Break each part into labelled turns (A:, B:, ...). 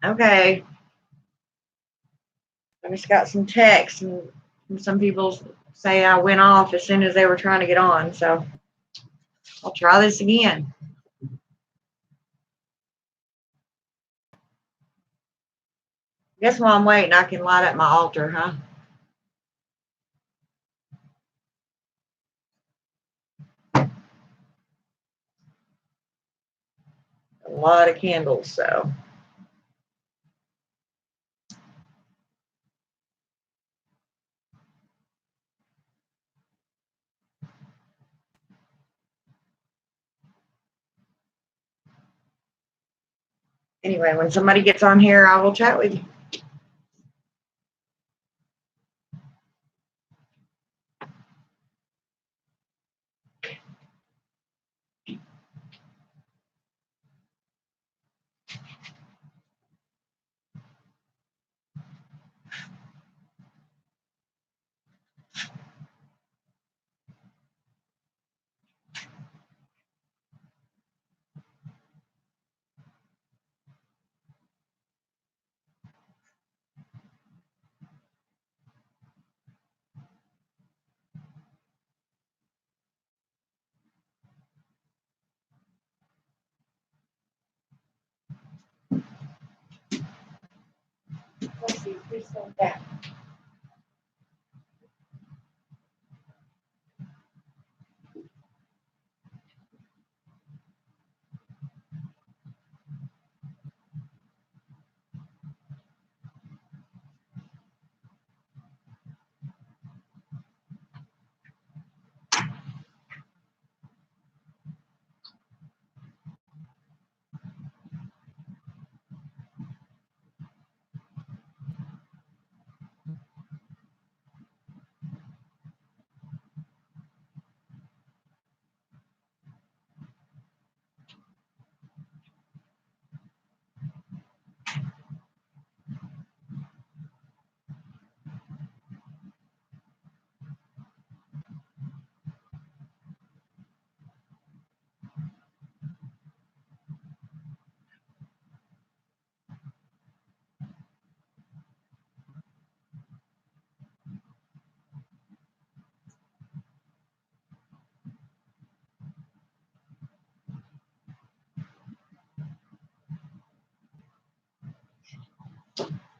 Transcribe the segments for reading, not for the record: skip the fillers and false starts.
A: Okay. I just got some texts, and some people say I went off as soon as they were trying to get on. So I'll try this again. Guess while I'm waiting, I can light up my altar, huh? A lot of candles, so. Anyway, when somebody gets on here, I will chat with you. Let's see, please hold that.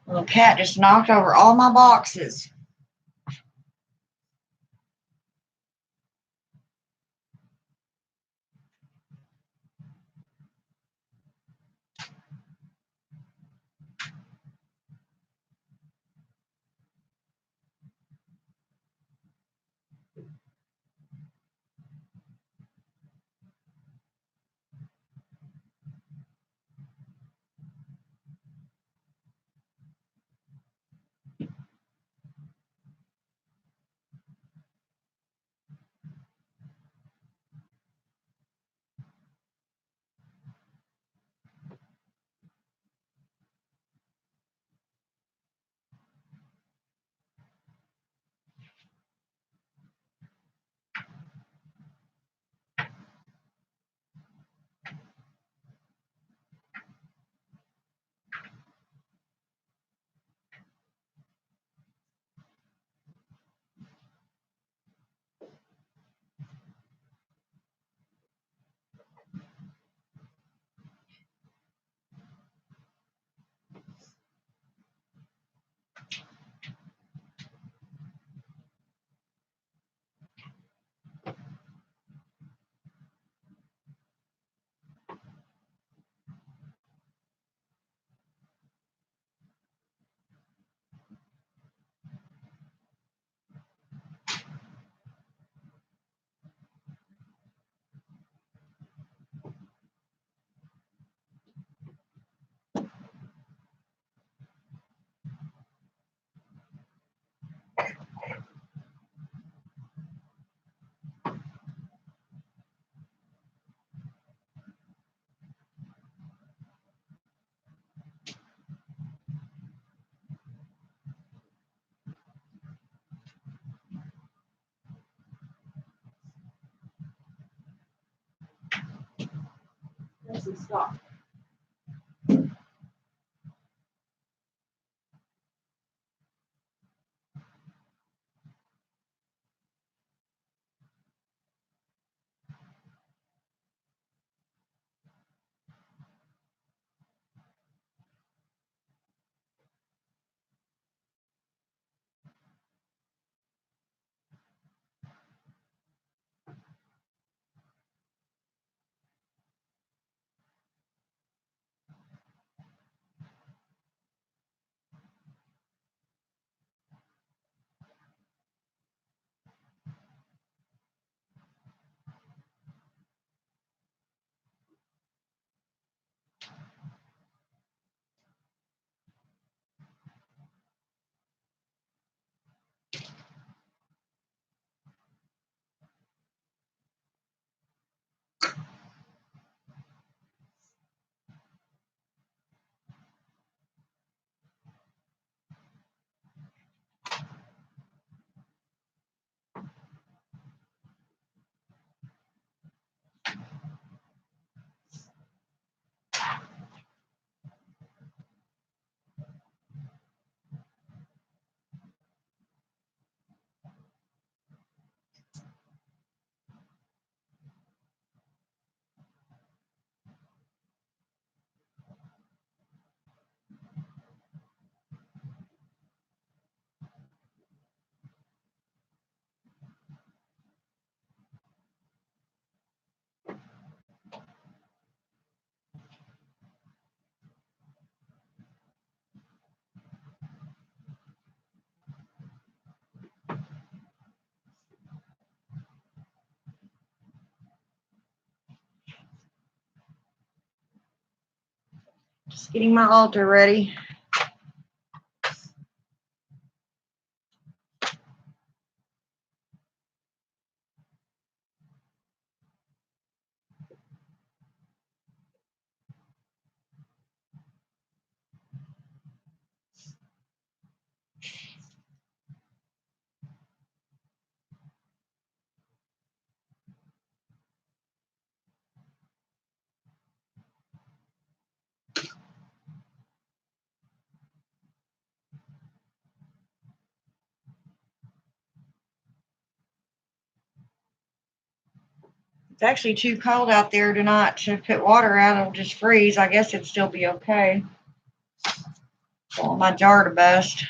A: Little cat just knocked over all my boxes. Stop. Just getting my altar ready. It's actually too cold out there to put water out. It'll just freeze. I guess it'd still be okay. I want my jar to bust.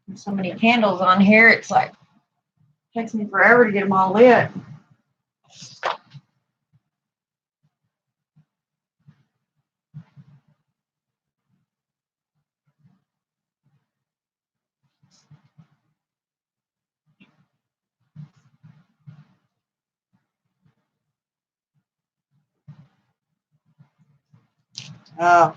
A: There's so many candles on here. It's like, it takes me forever to get them all lit. Oh.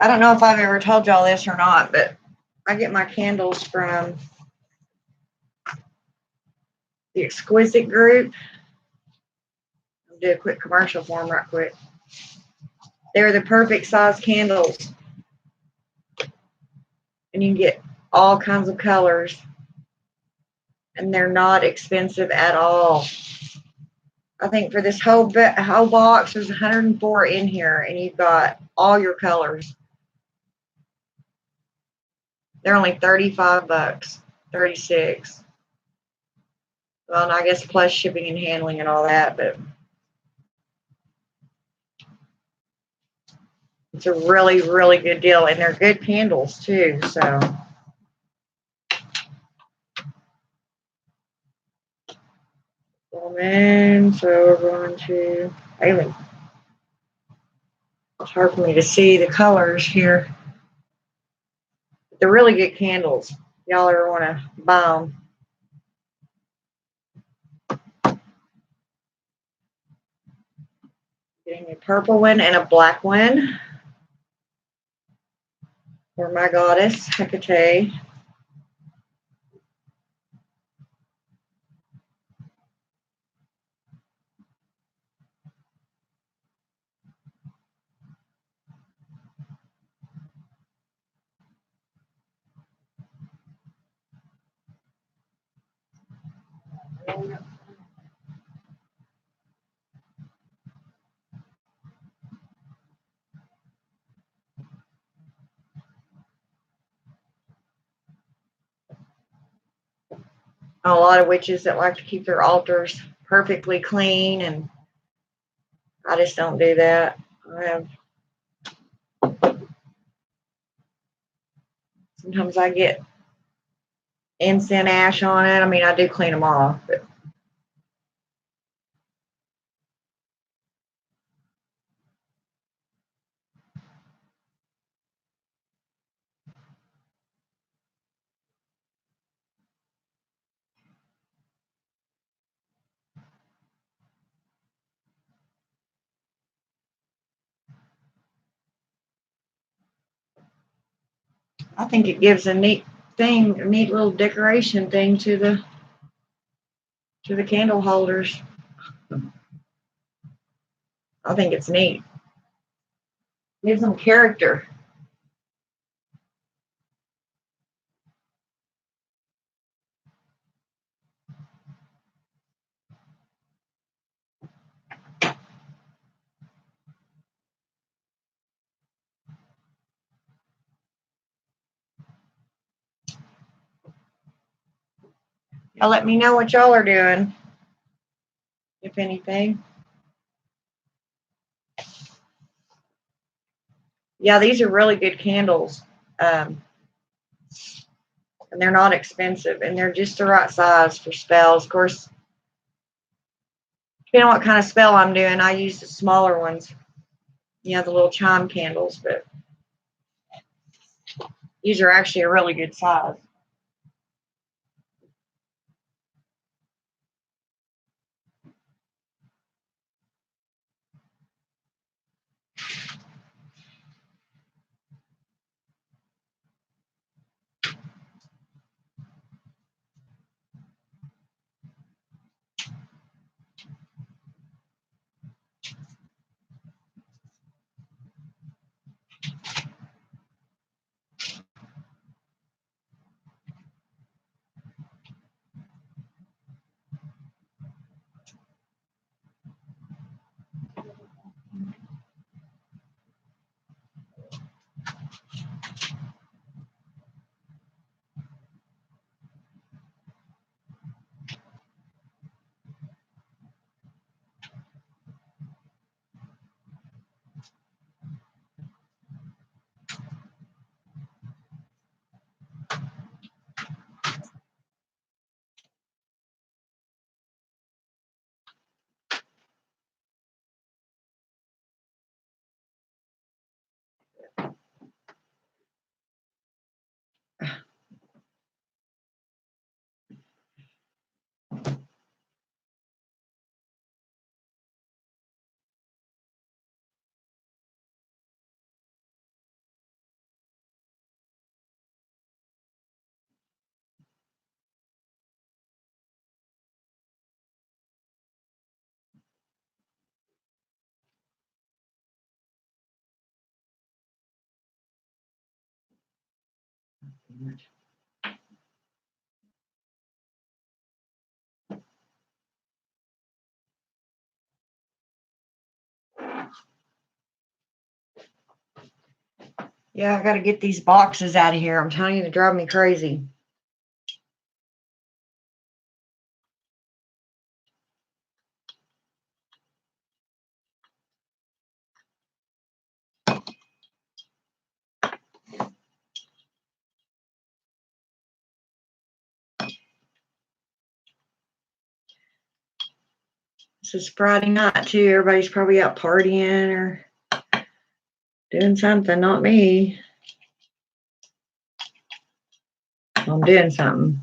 A: I don't know if I've ever told y'all this or not, but I get my candles from the Exquisite group. I'll do a quick commercial for them right quick. They're the perfect size candles. And you can get all kinds of colors. And they're not expensive at all. I think for this whole box, there's 104 in here, and you've got all your colors. They're only 35 bucks, 36. Well, and I guess plus shipping and handling and all that, but it's a really, really good deal, and they're good candles too, so. And so we're going to, Haley. It's hard for me to see the colors here. They're really good candles. Y'all ever want to buy them? Getting a purple one and a black one for my goddess, Hecate. A lot of witches that like to keep their altars perfectly clean, and I just don't do that. Sometimes I get incense ash on it. I mean, I do clean them off, but I think it gives a neat thing, a neat little decoration thing to the to the candle holders. I think it's neat. Gives them character. Y'all let me know what y'all are doing, if anything. Yeah, these are really good candles. And they're not expensive, and they're just the right size for spells. Of course, depending on what kind of spell I'm doing, I use the smaller ones. You know, the little chime candles, but these are actually a really good size. Yeah, I got to get these boxes out of here. I'm telling you, they drive me crazy. This is Friday night, too. Everybody's probably out partying or doing something. Not me. I'm doing something.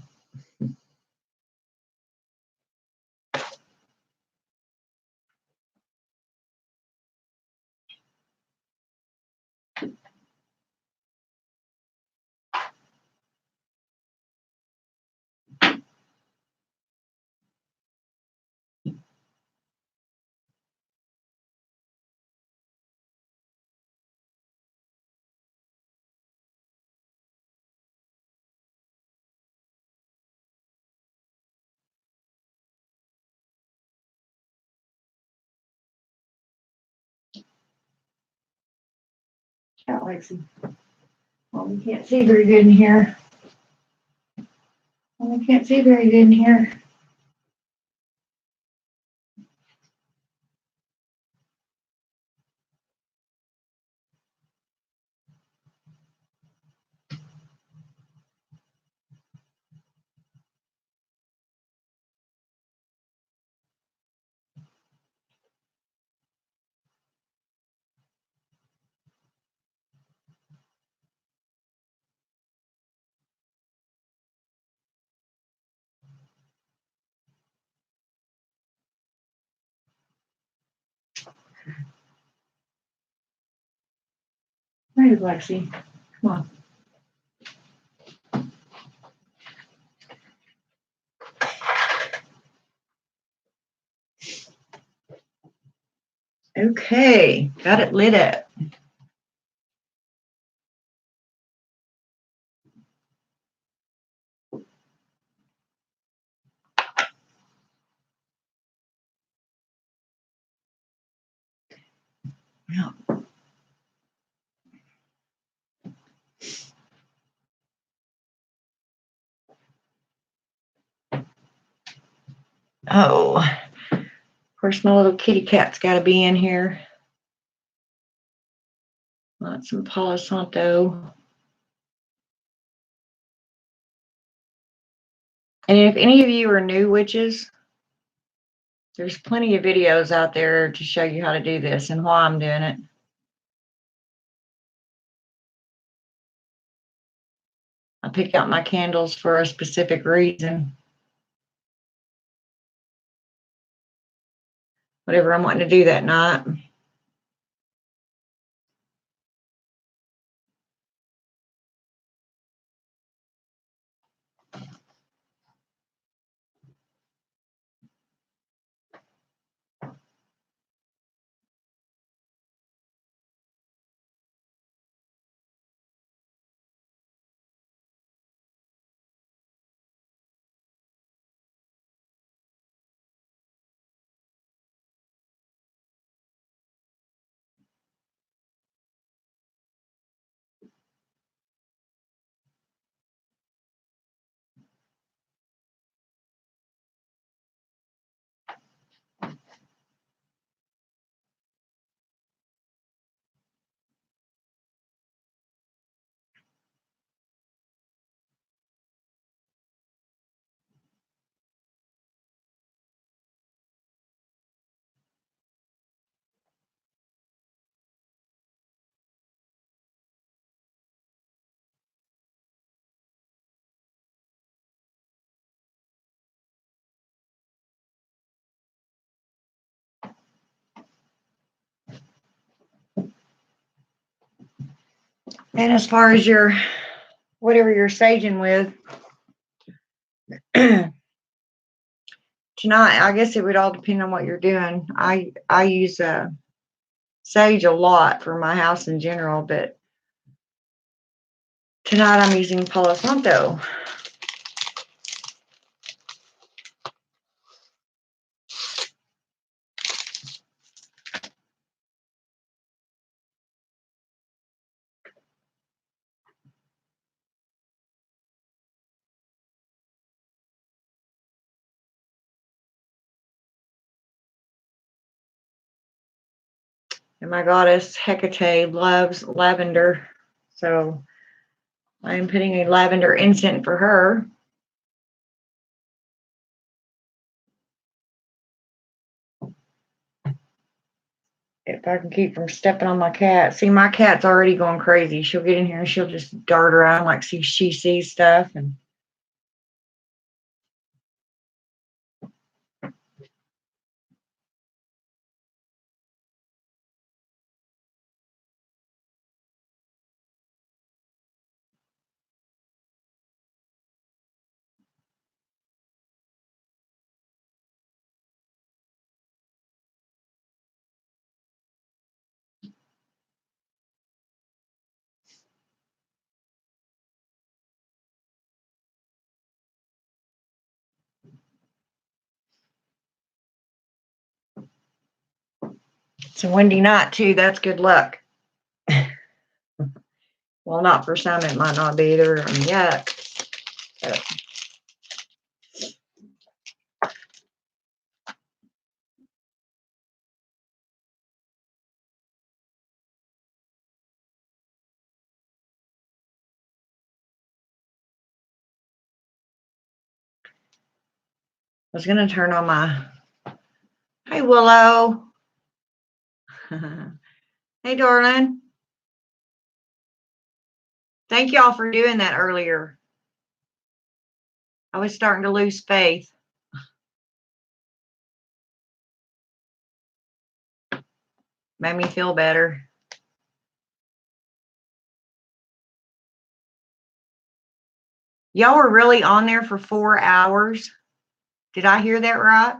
A: Cat Lexi. Well, we can't see very good in here. Well, we can't see very good in here. Where is Lexi? Come on. Okay, got it lit up. Oh, of course, my little kitty cat's got to be in here. Want some Palo Santo. And if any of you are new witches, there's plenty of videos out there to show you how to do this and why I'm doing it. I pick out my candles for a specific reason. Whatever I'm wanting to do that night. And as far as your whatever you're saging with, tonight, I guess it would all depend on what you're doing. I use sage a lot for my house in general, but tonight I'm using Palo Santo. And my goddess Hecate loves lavender, so I'm putting a lavender incense for her. If I can keep from stepping on my cat. See, my cat's already going crazy. She'll get in here and she'll just dart around like she sees stuff. And it's a windy night too. That's good luck. Well, not for some. It might not be either. Yuck. But I was going to turn on my. Hey, Willow. Hey, darling. Thank y'all for doing that earlier. I was starting to lose faith. Made me feel better. Y'all were really on there for 4 hours. Did I hear that right?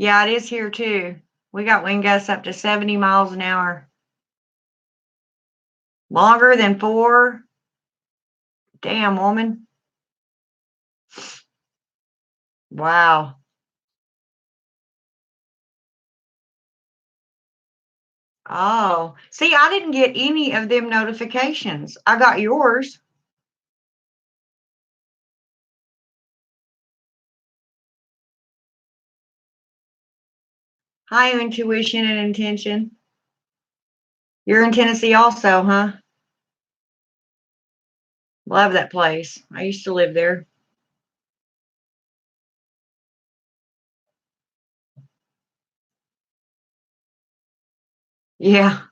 A: Yeah, it is here too. We got wind gusts up to 70 miles an hour. Longer than 4? Damn, woman. Wow. Oh, see, I didn't get any of them notifications. I got yours. Hi, intuition and intention. You're in Tennessee also, huh? Love that place. I used to live there. Yeah.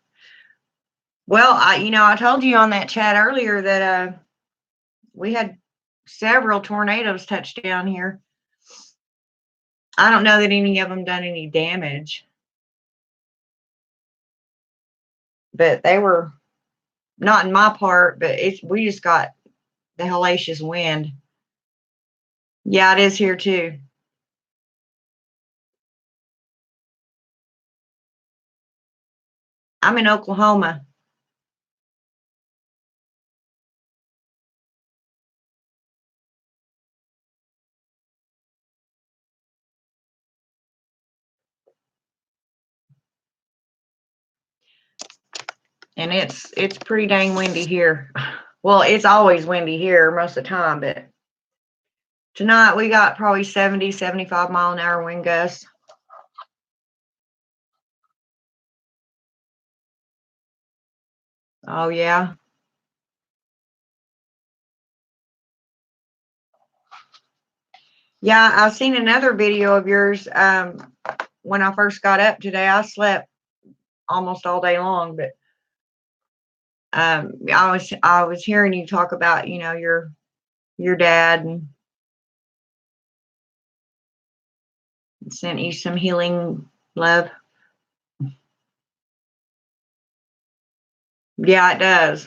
A: Well, I told you on that chat earlier that we had several tornadoes touch down here. I don't know that any of them done any damage, but they were not in my part, but we just got the hellacious wind. Yeah, it is here too. I'm in Oklahoma. And it's pretty dang windy here. Well, it's always windy here most of the time, but tonight we got probably 70, 75 mile an hour wind gusts. Oh yeah. Yeah, I've seen another video of yours. When I first got up today, I slept almost all day long, but I was hearing you talk about, your dad and sent you some healing love. Yeah, it does.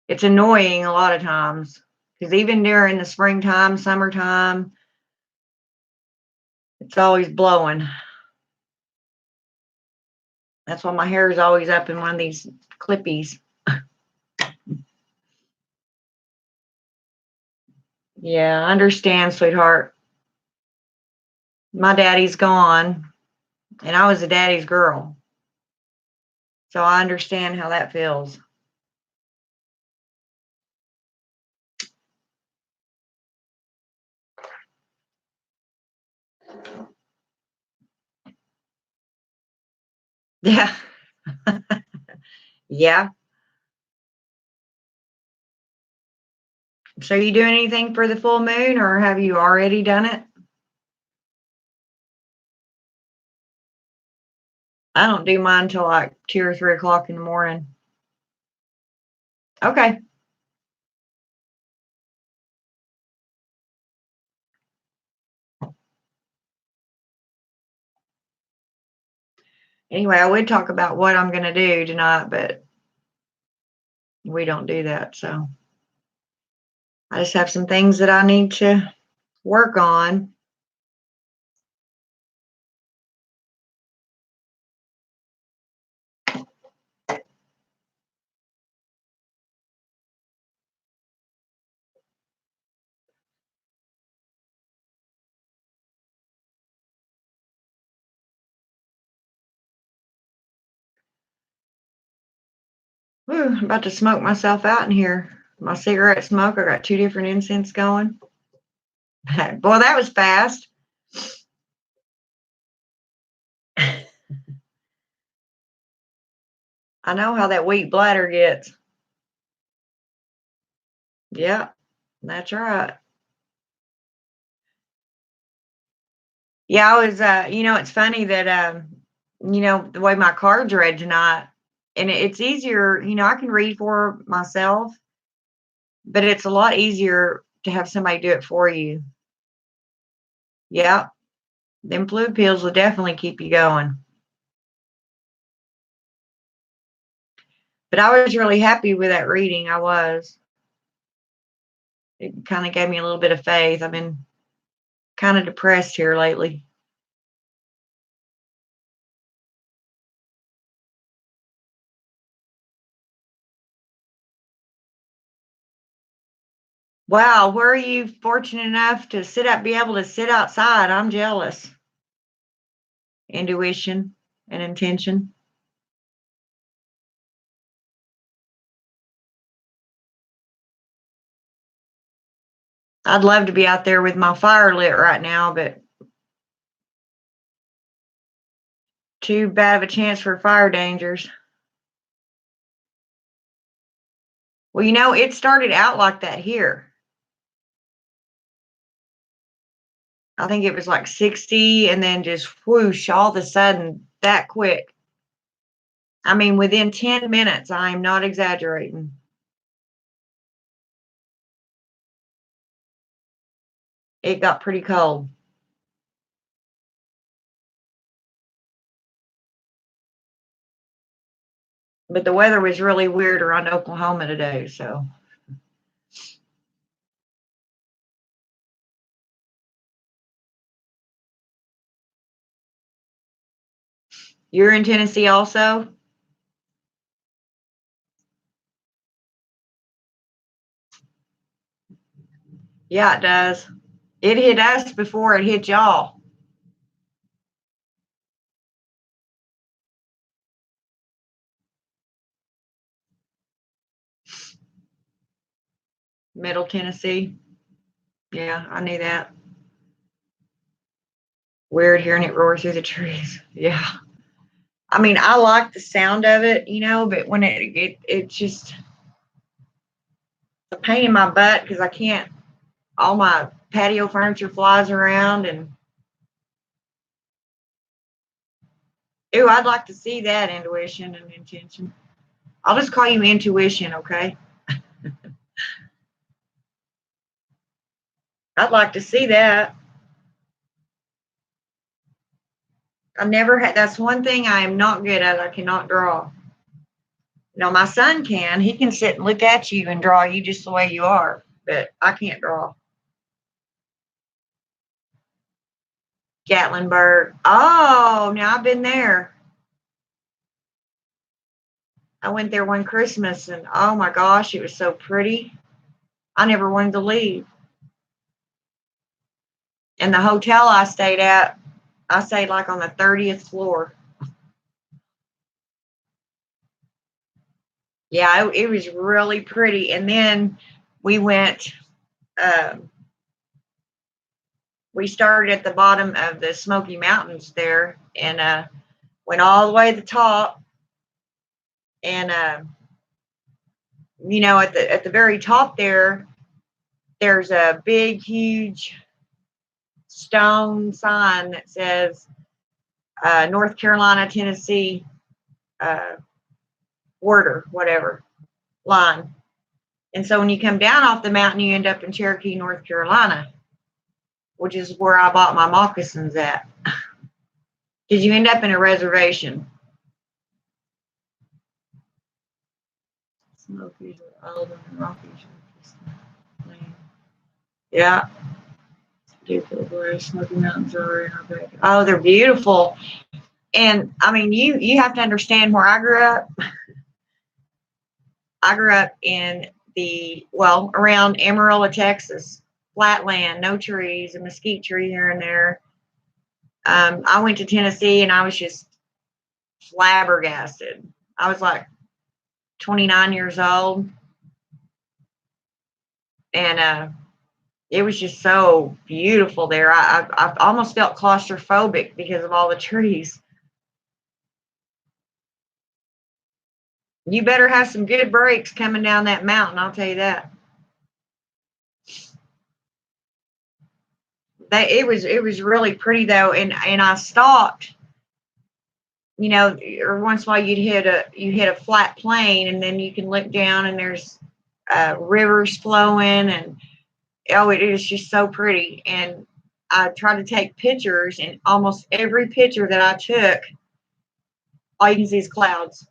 A: It's annoying a lot of times because even during the springtime, summertime, it's always blowing. That's why my hair is always up in one of these clippies. Yeah, I understand, sweetheart. My daddy's gone, and I was a daddy's girl. So I understand how that feels. Yeah. Yeah. So you doing anything for the full moon, or have you already done it? I don't do mine till like 2 or 3 o'clock in the morning. Okay. Anyway, I would talk about what I'm going to do tonight, but we don't do that. So I just have some things that I need to work on. Whew, I'm about to smoke myself out in here. My cigarette smoke, I got 2 different incense going. Boy, that was fast. I know how that weak bladder gets. Yeah, that's right. Yeah, I was, it's funny that, the way my cards read tonight, and it's easier, I can read for myself, but it's a lot easier to have somebody do it for you. Yeah, them fluid pills will definitely keep you going. But I was really happy with that reading. I was. It kind of gave me a little bit of faith. I've been kind of depressed here lately. Wow, were you fortunate enough to be able to sit outside? I'm jealous. Intuition and intention. I'd love to be out there with my fire lit right now, but too bad of a chance for fire dangers. Well, it started out like that here. I think it was like 60 and then just whoosh all of a sudden that quick. I mean, within 10 minutes, I'm not exaggerating. It got pretty cold. But the weather was really weird around Oklahoma today, so. You're in Tennessee also? Yeah, it does. It hit us before it hit y'all. Middle Tennessee. Yeah, I knew that. Weird hearing it roar through the trees. Yeah. I mean, I like the sound of it, but when it's just a pain in my butt because I can't, all my patio furniture flies around and, ooh, I'd like to see that intuition and intention. I'll just call you intuition, okay? I'd like to see that. I never had, that's one thing I am not good at. I cannot draw. My son can. He can sit and look at you and draw you just the way you are, but I can't draw. Gatlinburg. Oh, now I've been there. I went there one Christmas and oh my gosh, it was so pretty. I never wanted to leave. And the hotel I stayed at, I stayed like on the 30th floor. Yeah, it was really pretty. And then we went, um, we started at the bottom of the Smoky Mountains there and went all the way to the top. And at the very top there's a big, huge stone sign that says North Carolina, Tennessee border, whatever line. And so when you come down off the mountain, you end up in Cherokee, North Carolina, which is where I bought my moccasins at. Did you end up in a reservation? Smokies are old and Rockies. Yeah. Smoky Mountains are in our back. Oh, they're beautiful. And I mean, you have to understand where I grew up. I grew up in around Amarillo, Texas, flat land, no trees, a mesquite tree here and there. I went to Tennessee and I was just flabbergasted. I was like 29 years old, and it was just so beautiful there. I almost felt claustrophobic because of all the trees. You better have some good breaks coming down that mountain, I'll tell you that. It was really pretty though, and I stopped. Or once in a while you hit a flat plain, and then you can look down and there's rivers flowing, and oh, it is just so pretty. And I tried to take pictures, and almost every picture that I took, all you can see is clouds.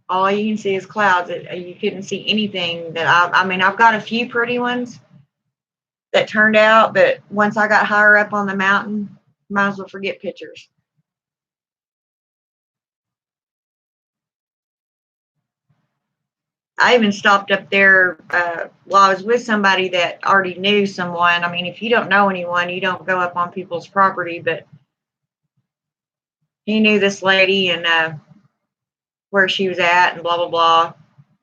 A: All you can see is clouds. You couldn't see anything that I mean, I've got a few pretty ones that turned out, but once I got higher up on the mountain, might as well forget pictures. I even stopped up there while I was with somebody that already knew someone. I mean, if you don't know anyone, you don't go up on people's property, but he knew this lady and where she was at and blah, blah, blah.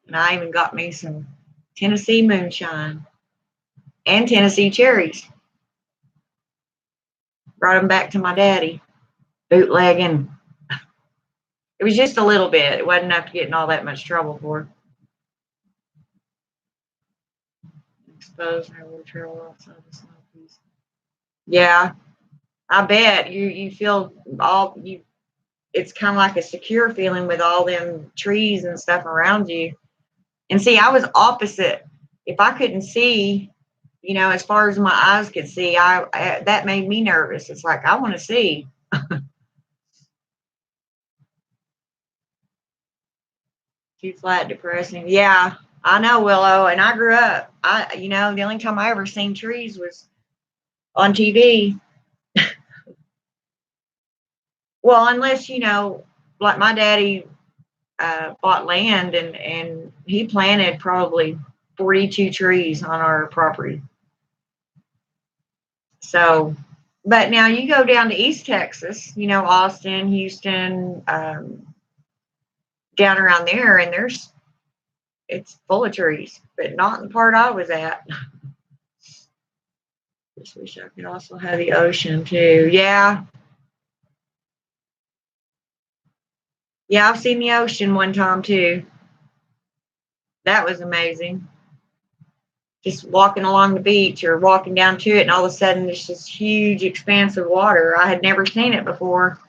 A: And I even got me some Tennessee moonshine and Tennessee cherries. Brought them back to my daddy. Bootlegging. It was just a little bit. It wasn't enough to get in all that much trouble for. Exposed, I will travel outside the snow piece. Yeah, I bet you feel all you. It's kind of like a secure feeling with all them trees and stuff around you. And see, I was opposite. If I couldn't see, as far as my eyes could see, I that made me nervous. It's like I want to see. Too flat, depressing. Yeah, I know, Willow. And I grew up. The only time I ever seen trees was on TV. Well, unless like my daddy bought land and he planted probably 42 trees on our property. So, but now you go down to East Texas, Austin, Houston, down around there, and it's full of trees, but not in the part I was at. Just wish I could also have the ocean too. Yeah. Yeah, I've seen the ocean one time too. That was amazing. Just walking along the beach or walking down to it, and all of a sudden there's this huge expanse of water. I had never seen it before.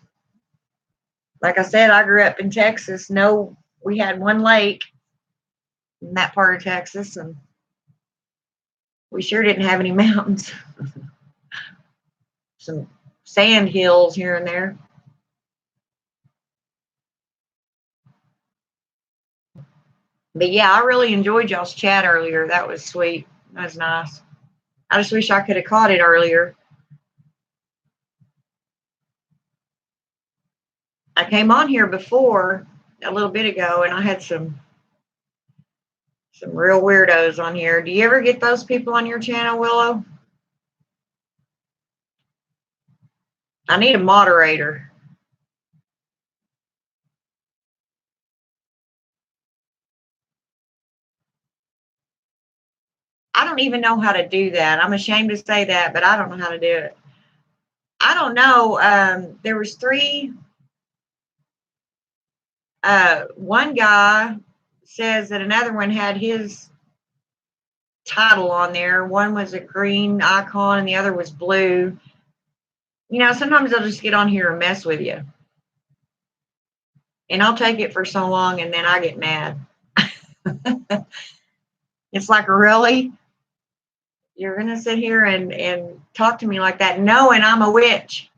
A: Like I said, I grew up in Texas. No, we had one lake in that part of Texas, and we sure didn't have any mountains. Some sand hills here and there. But yeah, I really enjoyed y'all's chat earlier. That was sweet. That was nice. I just wish I could have caught it earlier. I came on here before a little bit ago, and I had some real weirdos on here. Do you ever get those people on your channel, Willow? I need a moderator. I don't even know how to do that. I'm ashamed to say that, but I don't know how to do it. I don't know. There was three. One guy says that another one had his title on there. One was a green icon and the other was blue. Sometimes they'll just get on here and mess with you. And I'll take it for so long and then I get mad. It's like, really? You're going to sit here and talk to me like that, knowing I'm a witch?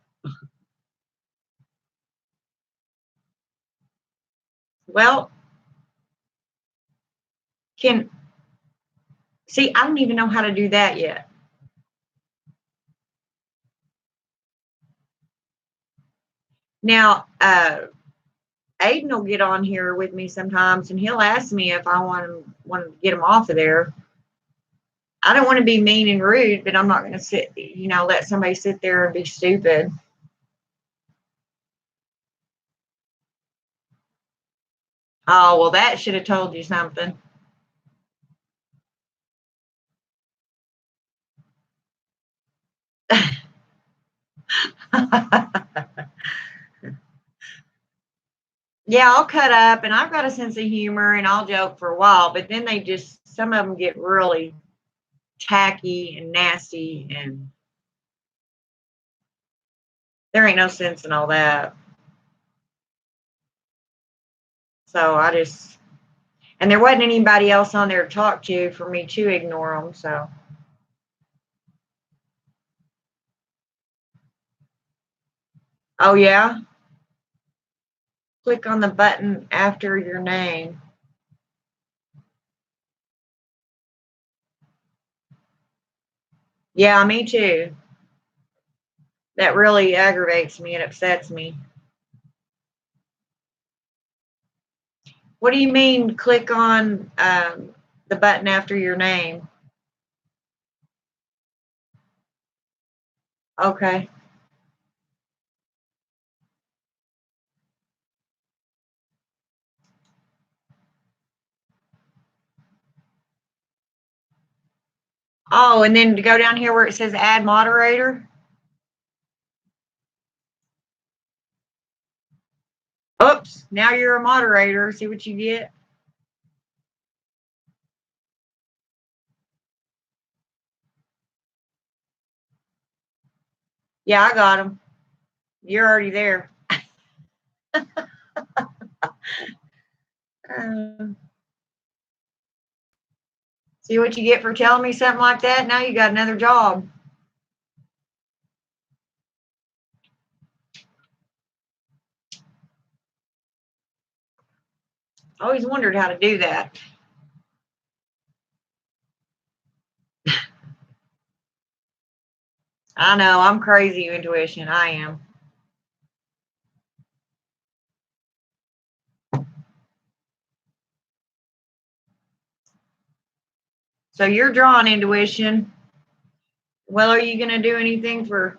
A: Well, I don't even know how to do that yet. Now, Aiden will get on here with me sometimes, and he'll ask me if I want to get him off of there. I don't want to be mean and rude, but I'm not going to let somebody sit there and be stupid. Oh, well, that should have told you something. Yeah, I'll cut up, and I've got a sense of humor, and I'll joke for a while, but then some of them get really tacky and nasty, and there ain't no sense in all that. So and there wasn't anybody else on there to talk to for me to ignore them, so. Oh, yeah? Click on the button after your name. Yeah, me too. That really aggravates me and upsets me. What do you mean click on the button after your name? Okay. Oh, and then to go down here where it says add moderator. Oops, now you're a moderator. See what you get? Yeah, I got him. You're already there. See what you get for telling me something like that? Now you got another job. I always wondered how to do that. I know, I'm crazy intuition. I am. So you're drawing intuition. Well, are you going to do anything for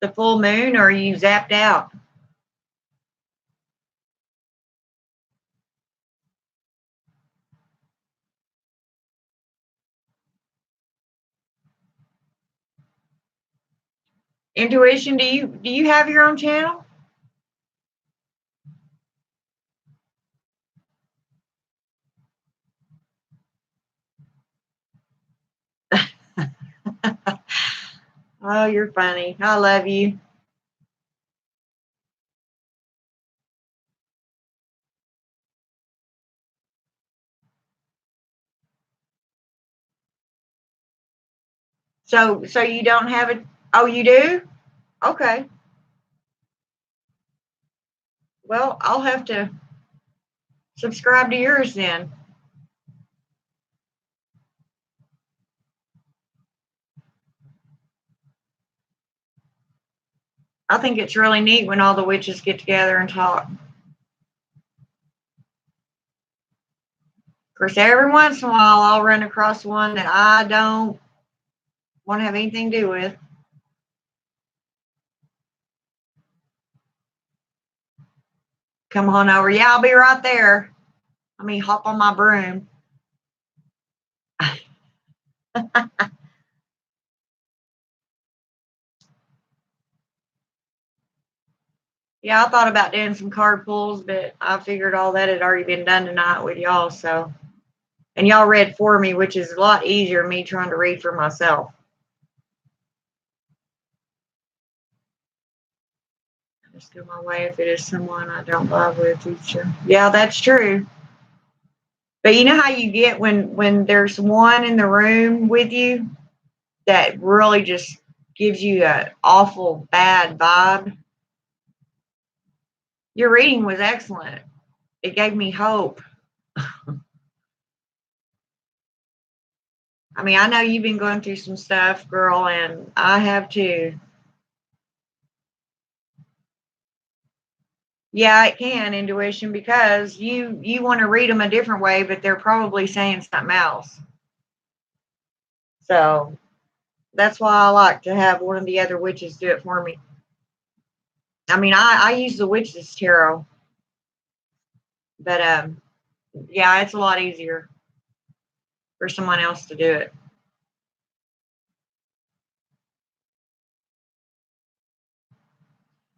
A: the full moon or are you zapped out? Intuition, do you have your own channel? Oh, you're funny. I love you. So you don't have it? Oh, you do? Okay. Well, I'll have to subscribe to yours then. I think it's really neat when all the witches get together and talk. Of course, every once in a while I'll run across one that I don't want to have anything to do with. Come on over. Yeah, I'll be right there. Let me hop on my broom. Yeah, I thought about doing some card pulls, but I figured all that had already been done tonight with y'all. So, and y'all read for me, which is a lot easier than me trying to read for myself. I just go my way if it is someone I don't vibe with. Future. Yeah, that's true. But you know how you get when there's one in the room with you that really just gives you an awful bad vibe. Your reading was excellent. It gave me hope. I mean, I know you've been going through some stuff, girl, and I have too. Yeah, it can intuition because you want to read them a different way, but they're probably saying something else. So that's why I like to have one of the other witches do it for me. I mean, I use the witches tarot, but yeah, it's a lot easier for someone else to do it.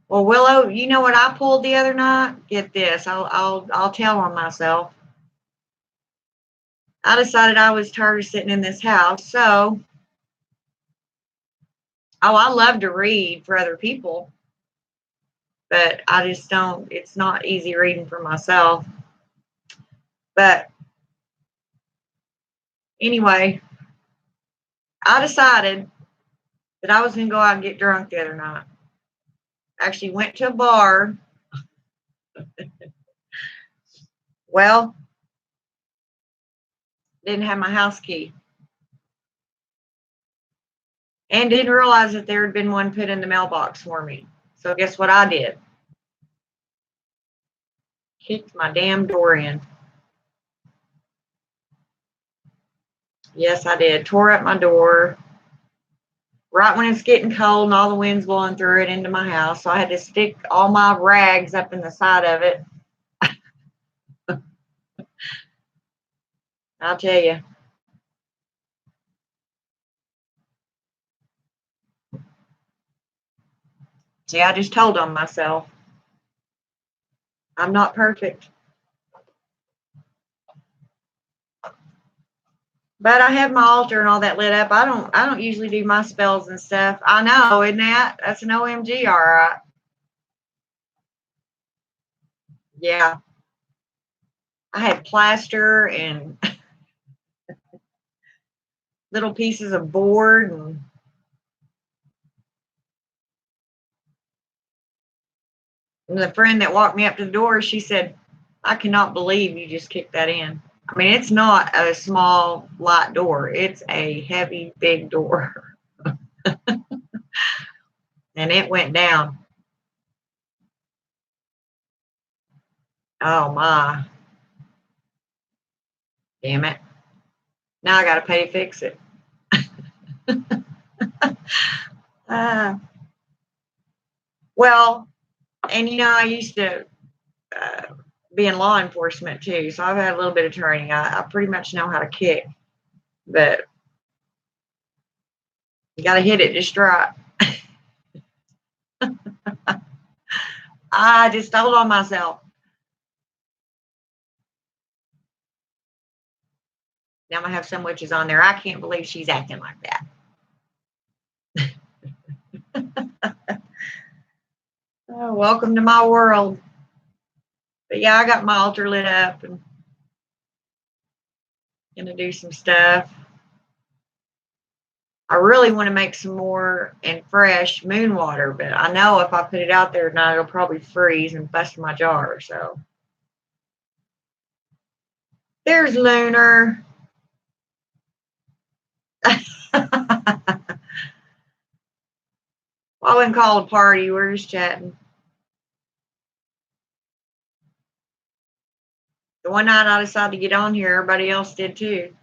A: Well, Willow, you know what I pulled the other night? Get this, I'll tell on myself. I decided I was tired of sitting in this house, so I love to read for other people, but I just don't. It's not easy reading for myself. But anyway, I decided that I was going to go out and get drunk the other night. Actually, went to a bar. Well, didn't have my house key. And didn't realize that there had been one put in the mailbox for me. So guess what I did? Kicked my damn door in. Yes, I did. Tore up my door right when it's getting cold and all the wind's blowing through it into my house. So I had to stick all my rags up in the side of it. I'll tell you. See, I just told on myself. I'm not perfect. But I have my altar and all that lit up. I don't usually do my spells and stuff. I know, isn't that? That's an OMG, all right. Yeah. I had plaster and little pieces of board and the friend that walked me up to the door, she said, I cannot believe you just kicked that in. I mean, it's not a small, light door. It's a heavy, big door. And it went down. Oh, my. Damn it. Now I got to pay to fix it. uh, well, and I used to uh, be in law enforcement too, so I've had a little bit of training. I pretty much know how to kick, but you got to hit it just right. I just told on myself. Now I'm gonna have some witches on there. I can't believe she's acting like that. Oh, welcome to my world. But yeah, I got my altar lit up and gonna do some stuff. I really want to make some more and fresh moon water, but I know if I put it out there tonight, it'll probably freeze and bust my jar. So there's Lunar. Well, I wouldn't call it a party. We're just chatting. The one night I decided to get on here, everybody else did too.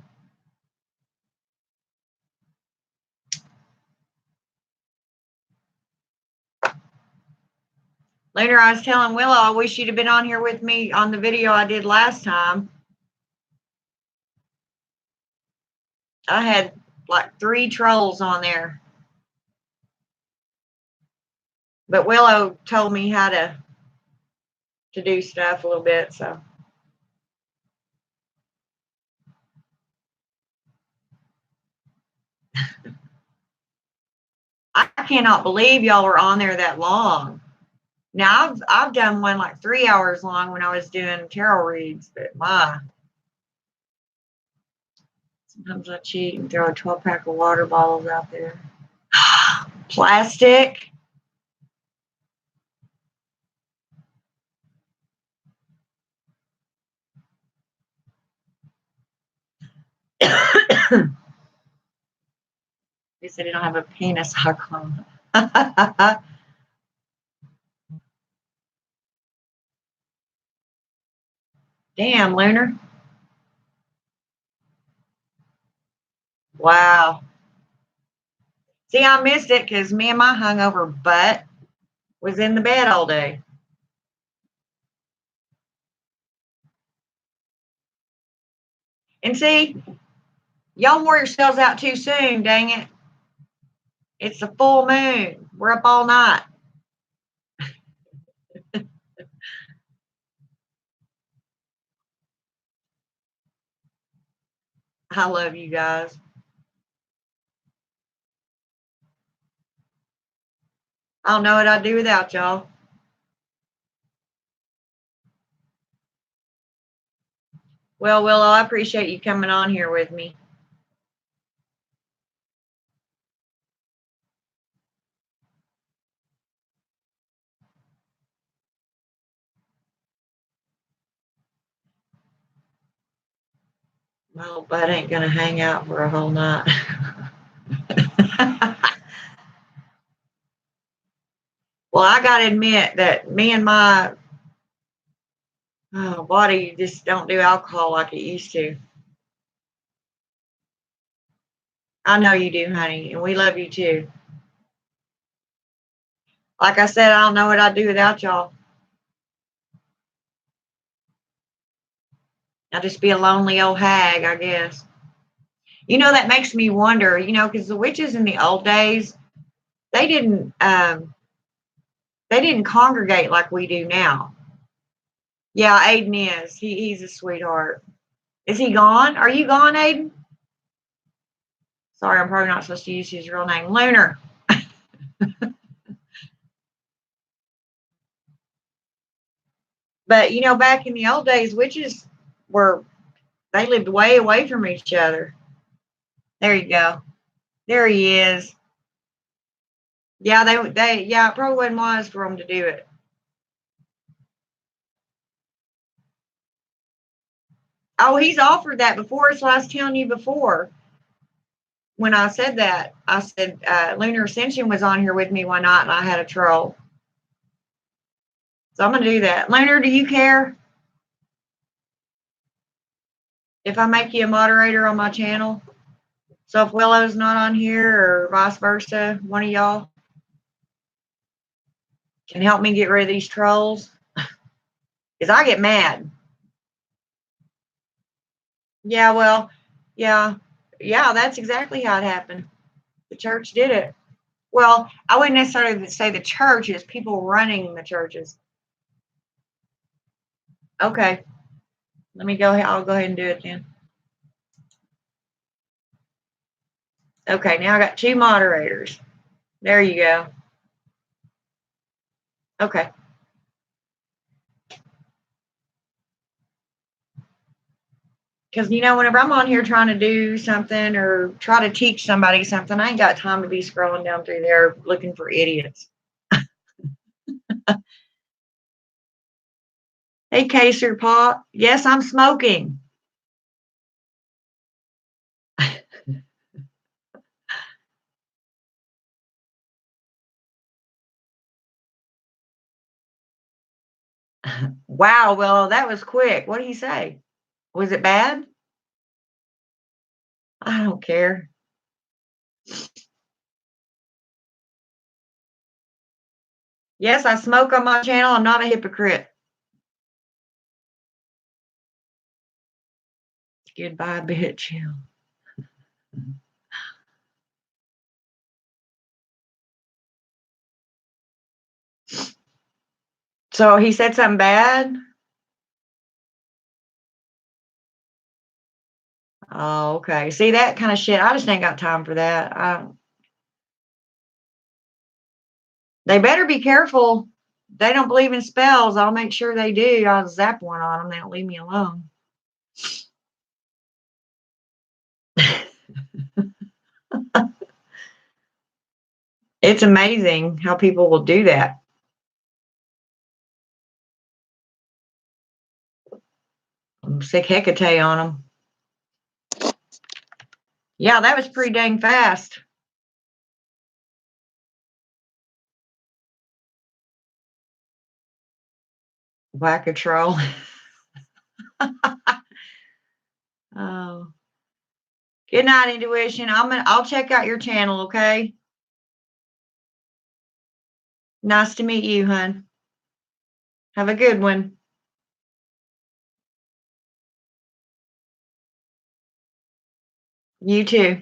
A: Later, I was telling Willow, I wish you'd have been on here with me on the video I did last time. I had like 3 trolls on there. But Willow told me how to do stuff a little bit, so. I cannot believe y'all were on there that long. Now I've done one like 3 hours long when I was doing tarot reads, but sometimes I cheat and throw a 12-pack of water bottles out there. Plastic. They said I don't have a penis icon. Damn, Lunar. Wow. See, I missed it because me and my hungover butt was in the bed all day. And see, y'all wore yourselves out too soon, dang it. It's a full moon. We're up all night. I love you guys. I don't know what I'd do without y'all. Well, Willow, I appreciate you coming on here with me. My little butt ain't going to hang out for a whole night. Well, I got to admit that me and my Oh, body just don't do alcohol like it used to. I know you do, honey, and we love you too. Like I said, I don't know what I'd do without y'all. I'd just be a lonely old hag, I guess. That makes me wonder, because the witches in the old days, they didn't they didn't congregate like we do now. Yeah, Aiden is. He's a sweetheart. Is he gone? Are you gone, Aiden? Sorry, I'm probably not supposed to use his real name. Lunar. But back in the old days, witches were they lived way away from each other. There you go. There he is. Yeah, they yeah, it probably wasn't wise for them to do it. Oh, he's offered that before, so I was telling you before when I said that. I said Lunar Ascension was on here with me one night and I had a troll. So I'm gonna do that. Lunar, do you care if I make you a moderator on my channel? So if Willow's not on here or vice versa, one of y'all can help me get rid of these trolls. Because I get mad. Yeah, well, yeah. Yeah, that's exactly how it happened. The church did it. Well, I wouldn't necessarily say the church, is people running the churches. Okay. Let me go ahead. I'll go ahead and do it then. Okay, now I got 2 moderators. There you go. Okay. Because, whenever I'm on here trying to do something or try to teach somebody something, I ain't got time to be scrolling down through there looking for idiots. Hey, Kaser Pop. Yes, I'm smoking. Wow, well, that was quick. What did he say? Was it bad? I don't care. Yes, I smoke on my channel. I'm not a hypocrite. Goodbye, bitch. So he said something bad? Oh, okay. See, that kind of shit, I just ain't got time for that. They better be careful. They don't believe in spells. I'll make sure they do. I'll zap one on them. They don't leave me alone. It's amazing how people will do that. I'm sick Hecate on them. Yeah, that was pretty dang fast. Whack a troll. Oh. Good night, intuition. I'll check out your channel, okay? Nice to meet you, hun. Have a good one. You too.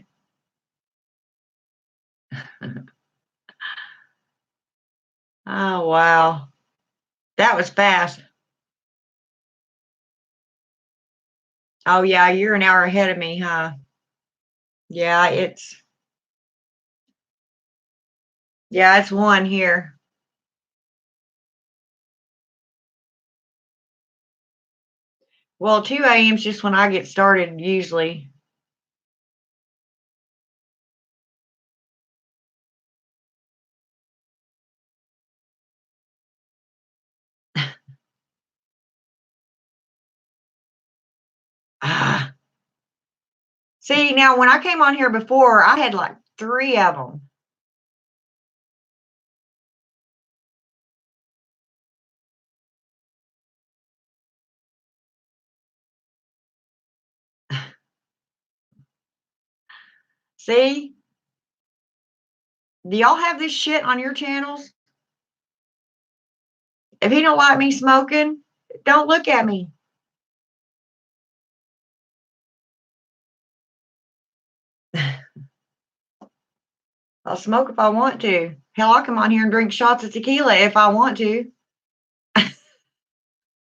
A: Oh, wow. That was fast. Oh, yeah, you're an hour ahead of me, huh? Yeah, it's 1 here. Well, 2 a.m. is just when I get started usually. Ah. See, now when I came on here before, I had like 3 of them. See? Do y'all have this shit on your channels? If he don't like me smoking, don't look at me. I'll smoke if I want to. Hell, I'll come on here and drink shots of tequila if I want to.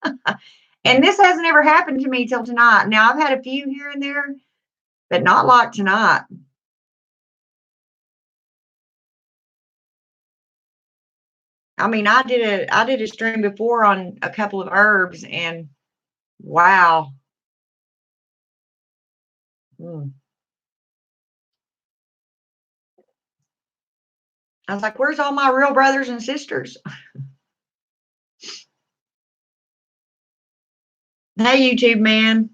A: And this hasn't ever happened to me till tonight. Now, I've had a few here and there, but not like tonight. I mean, I did a stream before on a couple of herbs, and wow. Mm. I was like, where's all my real brothers and sisters? Hey, YouTube man.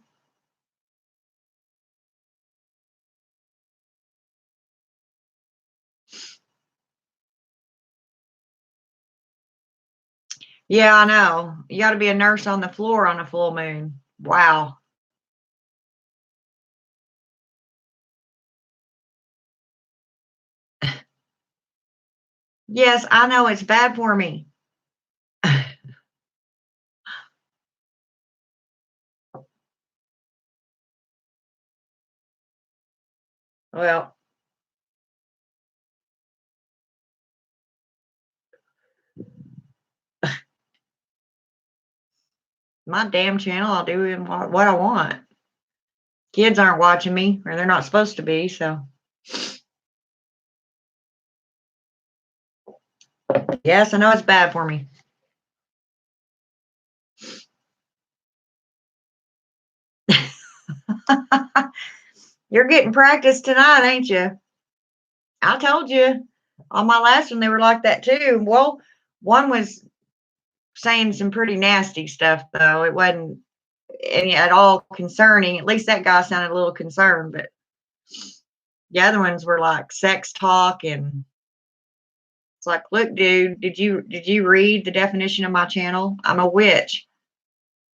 A: Yeah, I know. You got to be a nurse on the floor on a full moon. Wow. Yes, I know it's bad for me. Well, my damn channel, I'll do what I want. Kids aren't watching me, or they're not supposed to be, so. Yes, I know it's bad for me. You're getting practice tonight, ain't you? I told you. On my last one, they were like that too. Well, one was saying some pretty nasty stuff, though. It wasn't any at all concerning. At least that guy sounded a little concerned, but the other ones were like sex talk, and it's like, look, dude, did you read the definition of my channel? I'm a witch.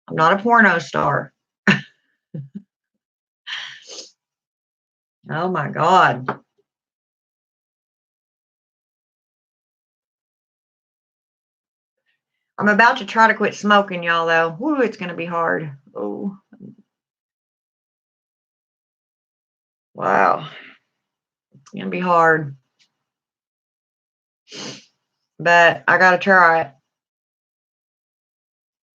A: I'm not a porno star. Oh my God. I'm about to try to quit smoking, y'all, though. Woo, it's going to be hard. Oh, wow. It's going to be hard. But I got to try it.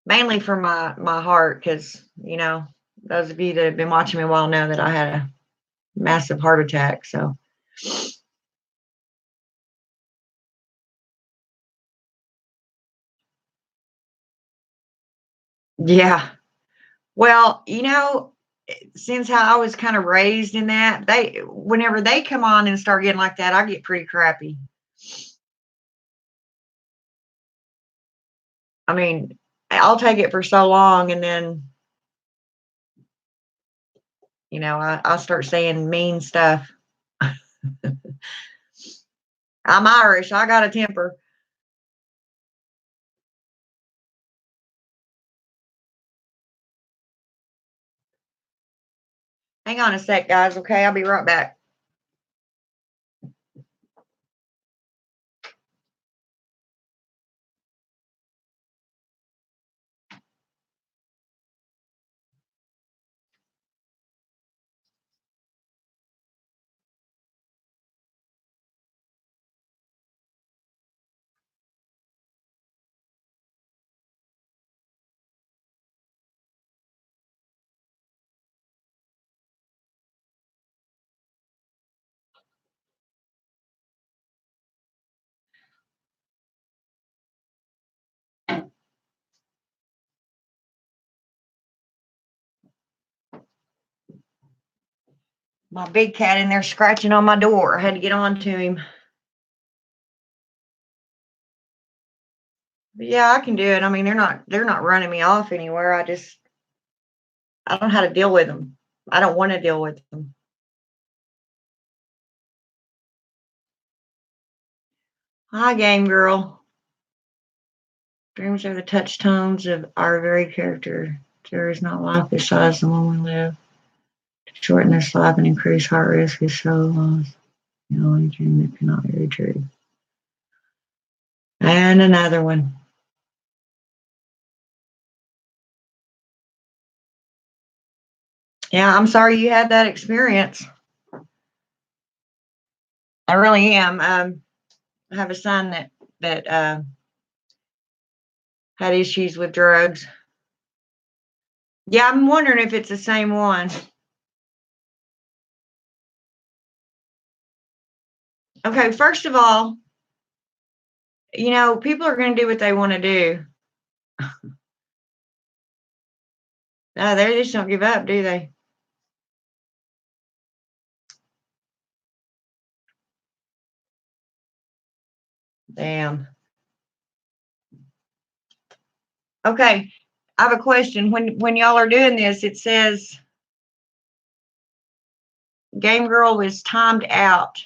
A: Mainly for my heart, because, those of you that have been watching me a while know that I had a massive heart attack. So, yeah. Well, since how I was kind of raised in that, whenever they come on and start getting like that, I get pretty crappy. I mean, I'll take it for so long, and then, I'll start saying mean stuff. I'm Irish. I got a temper. Hang on a sec, guys. Okay, I'll be right back. My big cat in there scratching on my door. I had to get on to him. But yeah, I can do it. I mean, they're not running me off anywhere. I don't know how to deal with them. I don't want to deal with them. Hi, game girl. Dreams are the touch tones of our very character. There is not life besides the one we live. To shorten this life and increase heart risk is so loss. The only dream that cannot be true. And another one. Yeah, I'm sorry you had that experience. I really am. I have a son that had issues with drugs. Yeah, I'm wondering if it's the same one. Okay, first of all, people are going to do what they want to do. No, they just don't give up, do they? Damn. Okay, I have a question. When y'all are doing this, it says Game Girl was timed out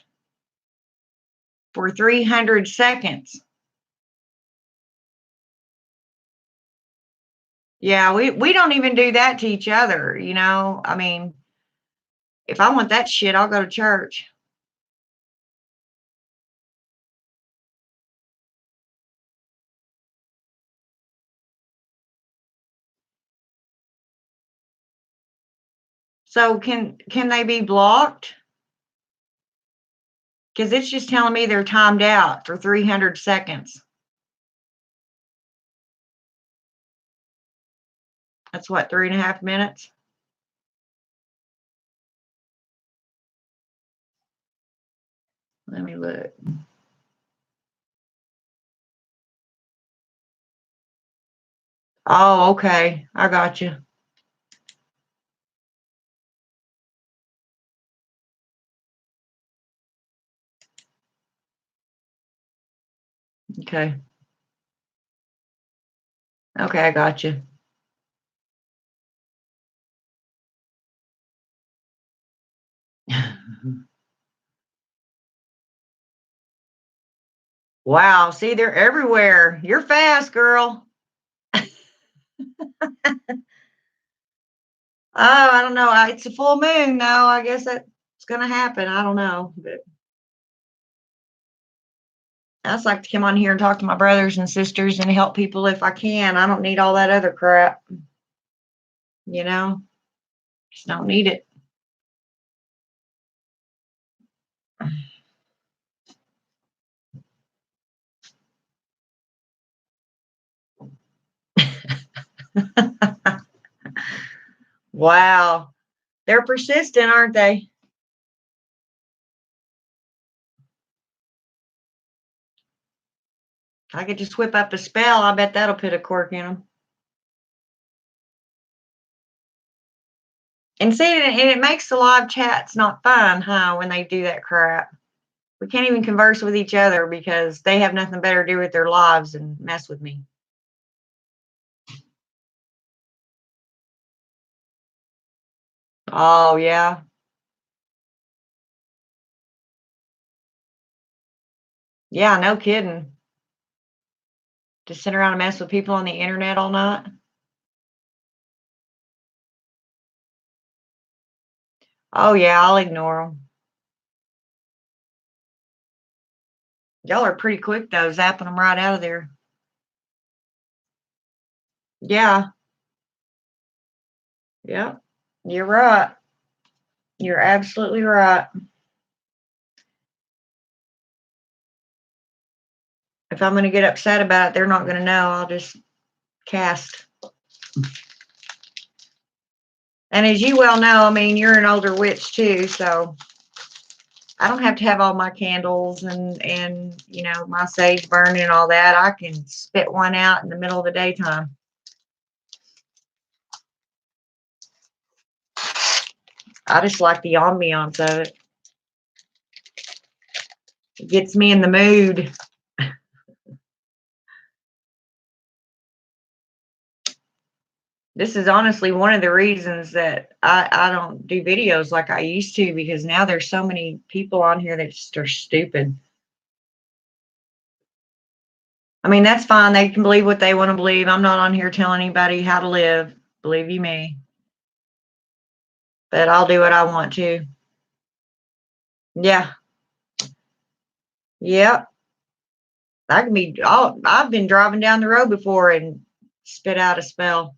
A: for 300 seconds. Yeah, we don't even do that to each other, I mean, if I want that shit, I'll go to church. So can they be blocked? Because it's just telling me they're timed out for 300 seconds. That's what, 3.5 minutes? Let me look. Oh, okay. I got you. Okay. Okay, I got you. Wow, see, they're everywhere. You're fast, girl. Oh, I don't know. It's a full moon now. I guess that's going to happen. I don't know. But I just like to come on here and talk to my brothers and sisters and help people if I can. I don't need all that other crap. You know, just don't need it. Wow. They're persistent, aren't they? I could just whip up a spell. I bet that'll put a cork in them. And see, and it makes the live chats not fun, huh, when they do that crap. We can't even converse with each other because they have nothing better to do with their lives and mess with me. Oh, yeah. Yeah, no kidding. Just sit around and mess with people on the internet all night. Oh, yeah, I'll ignore them. Y'all are pretty quick, though, zapping them right out of there. Yeah. Yeah. You're right. You're absolutely right. If I'm going to get upset about it, they're not going to know. I'll just cast. And as you well know, I mean, you're an older witch too, so I don't have to have all my candles and my sage burning and all that. I can spit one out in the middle of the daytime. I just like the ambiance of it. It gets me in the mood. This is honestly one of the reasons that I don't do videos like I used to, because now there's so many people on here that just are stupid. I mean, that's fine. They can believe what they want to believe. I'm not on here telling anybody how to live. Believe you me. But I'll do what I want to. Yeah. Yep. I can be. I've been driving down the road before and spit out a spell.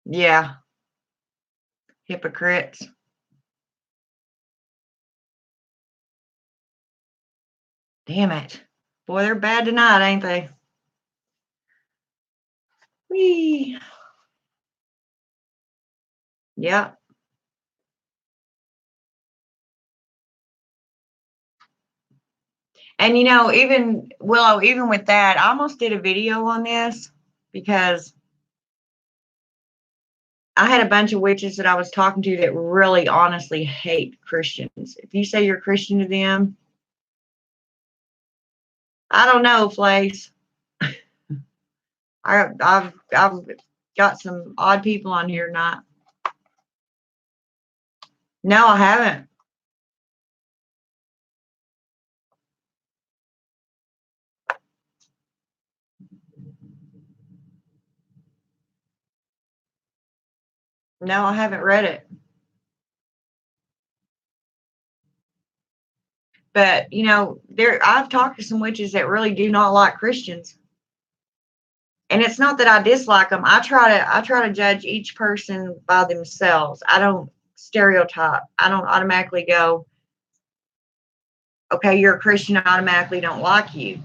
A: Yeah. Hypocrites. Damn it. Boy, they're bad tonight, ain't they? Whee. Yep. And even Willow, even with that, I almost did a video on this because I had a bunch of witches that I was talking to that really honestly hate Christians. If you say you're Christian to them, I don't know, Flace. I've got some odd people on here tonight. No, I haven't. No, I haven't read it. But I've talked to some witches that really do not like Christians. And it's not that I dislike them. I try to judge each person by themselves. I don't stereotype. I don't automatically go, okay, you're a Christian, I automatically don't like you.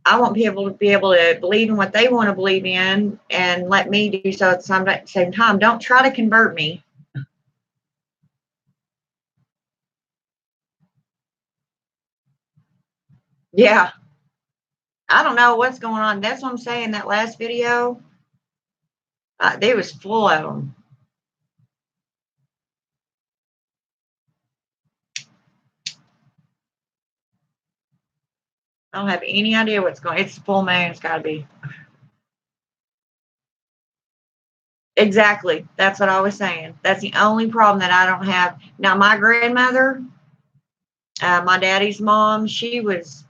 A: I want people to be able to believe in what they want to believe in and let me do so at the same time. Don't try to convert me. Yeah. I don't know what's going on. That's what I'm saying. That last video, they was full of them. I don't have any idea what's going on. It's full moon. It's got to be. Exactly. That's what I was saying. That's the only problem that I don't have. Now, my grandmother, my daddy's mom, she was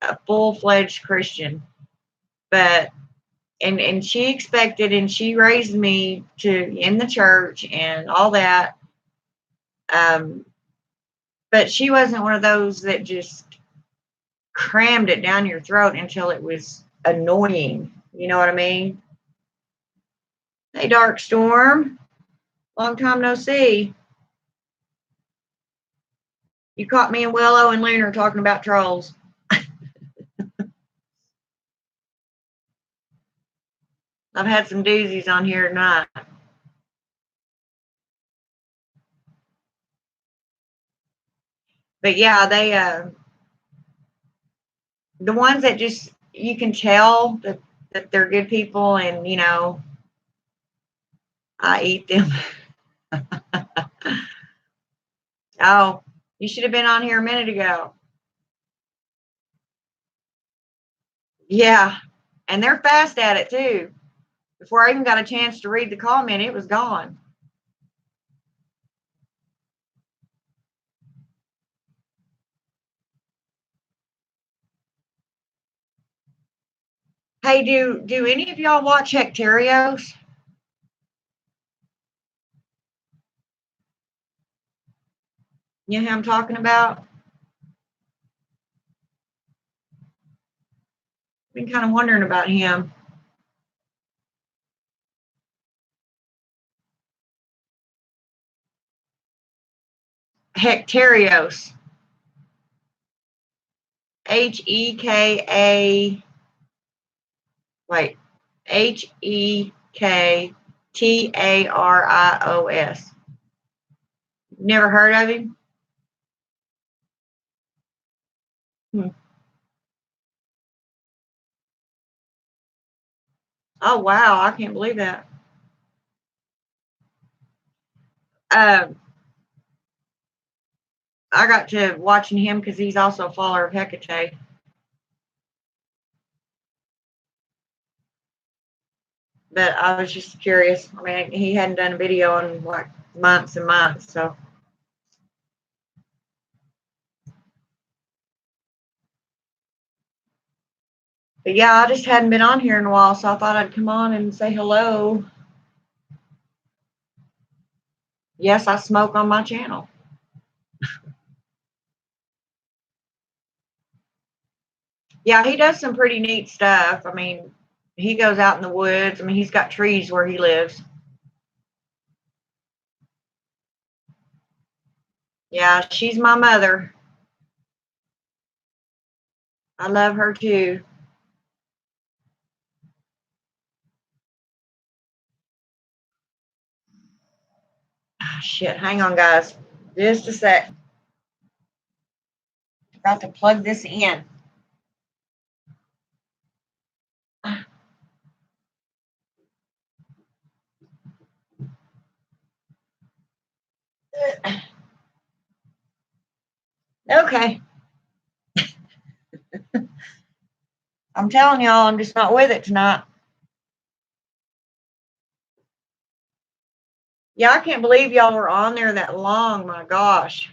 A: a full-fledged Christian, but and she expected and she raised me to in the church and all that. But she wasn't one of those that just crammed it down your throat until it was annoying. You know what I mean? Hey, Dark Storm. Long time no see. You caught me and Willow and Lunar talking about trolls. I've had some doozies on here tonight. But yeah, they the ones that just you can tell that they're good people and I eat them. Oh, you should have been on here a minute ago. Yeah. And they're fast at it too. Before I even got a chance to read the comment, it was gone. Hey, do any of y'all watch Hecterios? You know who I'm talking about? Been kind of wondering about him. Hecterios. Heka. Wait. Hektarios. Never heard of him? Hmm. Oh wow, I can't believe that. Um, I got to watching him because he's also a follower of Hecate. but I was just curious. I mean, he hadn't done a video in like months and months, so. But yeah, I just hadn't been on here in a while, so I thought I'd come on and say hello. Yes, I smoke on my channel. Yeah, he does some pretty neat stuff. I mean, he goes out in the woods. I mean, he's got trees where he lives. Yeah, she's my mother. I love her too. Ah, shit, hang on, guys. Just a sec. Got to plug this in. Okay. I'm telling y'all, I'm just not with it tonight. Yeah, I can't believe y'all were on there that long. My gosh.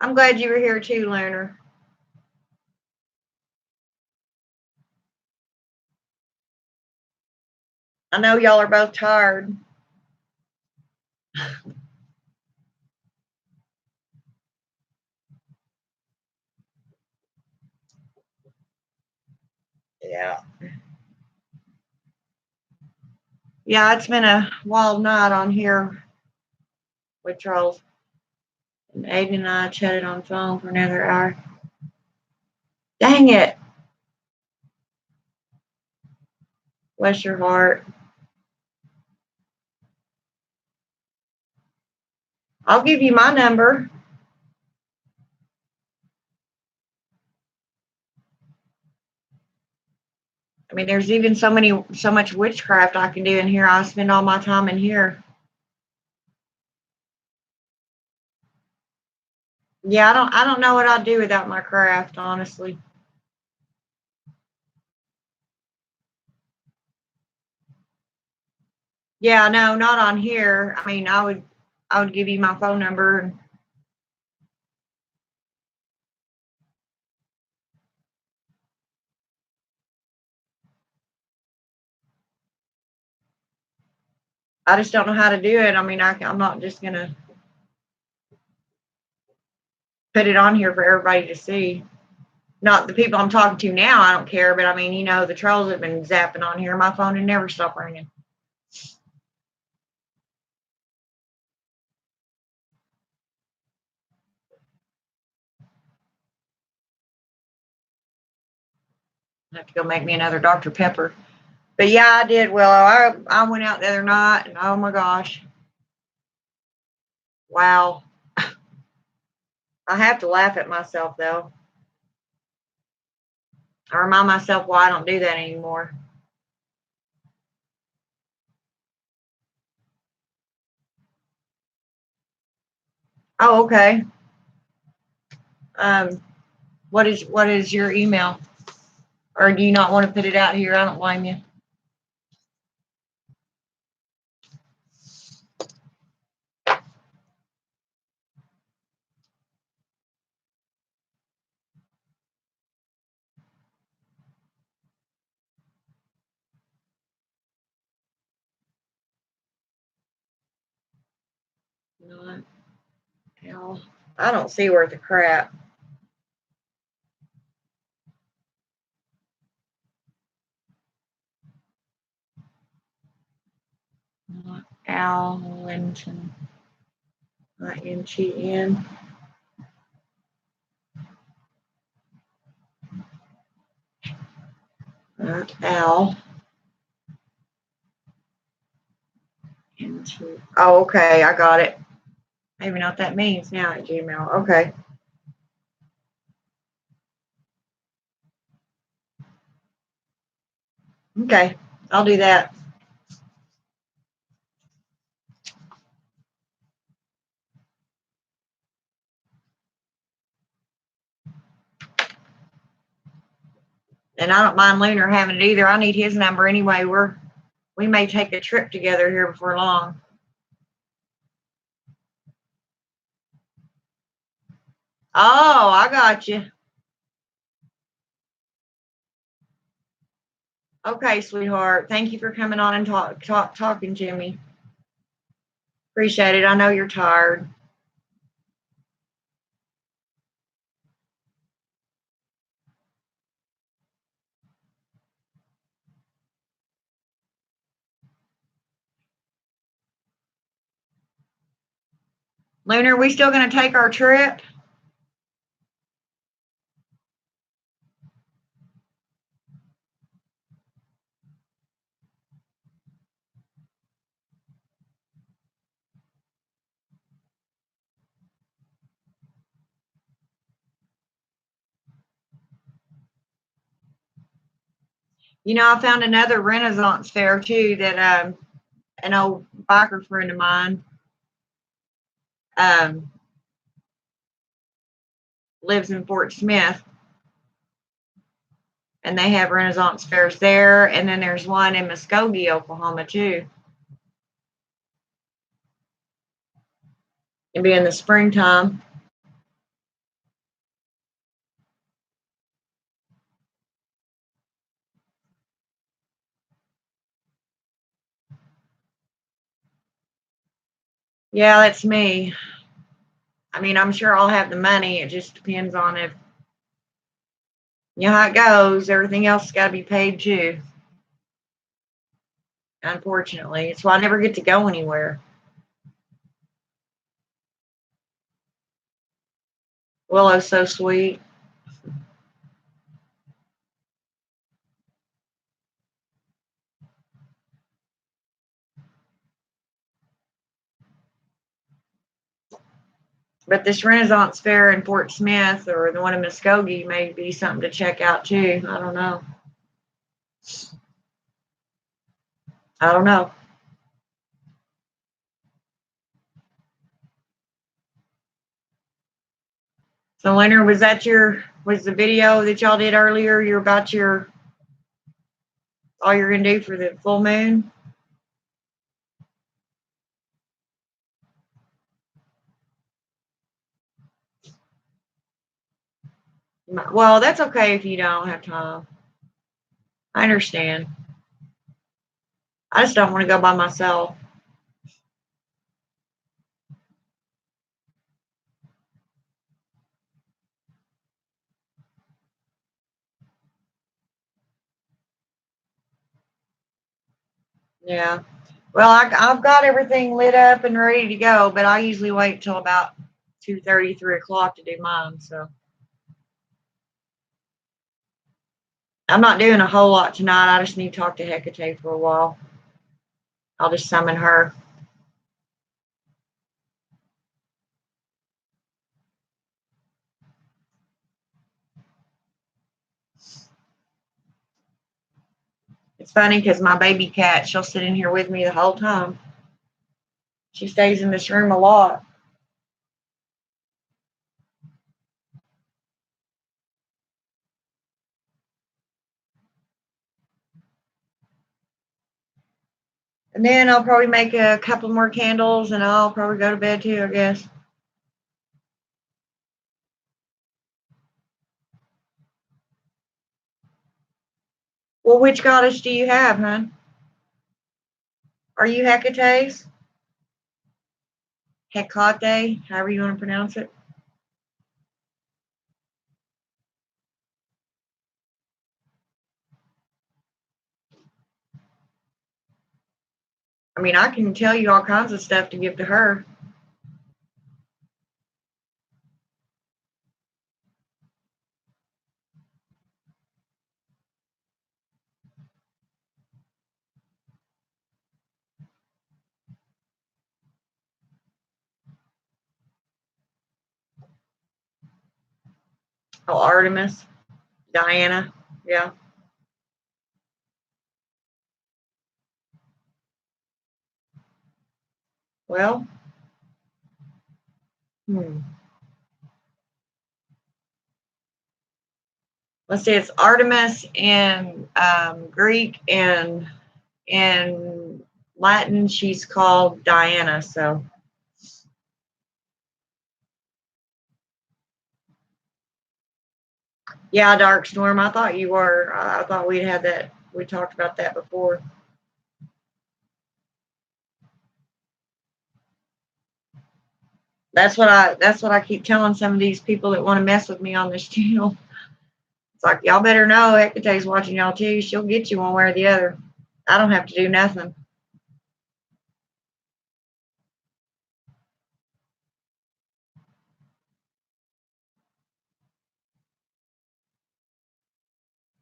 A: I'm glad you were here too, Lerner. I know y'all are both tired. Yeah. Yeah, it's been a wild night on here with Charles. And Aiden and I chatted on the phone for another hour. Dang it. Bless your heart. I'll give you my number. I mean, there's even so much witchcraft I can do in here. I spend all my time in here. Yeah, I don't know what I'd do without my craft, honestly. Yeah, no, not on here. I mean, I would give you my phone number. I just don't know how to do it. I mean, I'm not just gonna put it on here for everybody to see. Not the people I'm talking to now, I don't care, but I mean, you know, the trolls have been zapping on here. My phone had never stopped ringing. I have to go make me another Dr. Pepper. But yeah, I did, Willow. I went out the other night and oh my gosh. Wow. I have to laugh at myself though. I remind myself why I don't do that anymore. Oh, okay. Um, what is your email? Or do you not want to put it out here? I don't blame you. Not Al. I don't see worth a crap. Not Al Linton. INTN. Not Al. Into. Oh, okay. I got it. I don't even know what that means now at Gmail. Okay. Okay. I'll do that. And I don't mind Lunar having it either. I need his number anyway. We may take a trip together here before long. Oh, I got you. Okay, sweetheart. Thank you for coming on and talking to me. Appreciate it. I know you're tired. Lunar, we still going to take our trip? You know, I found another Renaissance fair too that an old biker friend of mine um, lives in Fort Smith, and they have Renaissance fairs there. And then there's one in Muskogee, Oklahoma too. It'd be in the springtime. Yeah, that's me. I mean, I'm sure I'll have the money. It just depends on if, you know how it goes. Everything else has got to be paid too. Unfortunately, it's why I never get to go anywhere. Willow's so sweet. But this Renaissance fair in Fort Smith or the one in Muskogee may be something to check out too. I don't know. I don't know. So, Leonard, was the video that y'all did earlier? You're about all you're gonna do for the full moon? Well, that's okay if you don't have time. I understand. I just don't want to go by myself. Yeah. Well, I've got everything lit up and ready to go, but I usually wait till about 2:30, 3 o'clock to do mine. So I'm not doing a whole lot tonight. I just need to talk to Hecate for a while. I'll just summon her. It's funny because my baby cat, she'll sit in here with me the whole time. She stays in this room a lot. And then I'll probably make a couple more candles and I'll probably go to bed too, I guess. Well, which goddess do you have, hon? Are you Hecate's? Hecate, however you want to pronounce it. I mean, I can tell you all kinds of stuff to give to her. Oh, Artemis, Diana. Yeah. Well, hmm. let's see, it's Artemis in Greek, and in Latin she's called Diana. So yeah, Dark Storm. I thought you were. I thought we'd had that. We talked about that before. That's what I keep telling some of these people that want to mess with me on this channel. It's like, y'all better know Hecate's watching y'all too. She'll get you one way or the other. I don't have to do nothing.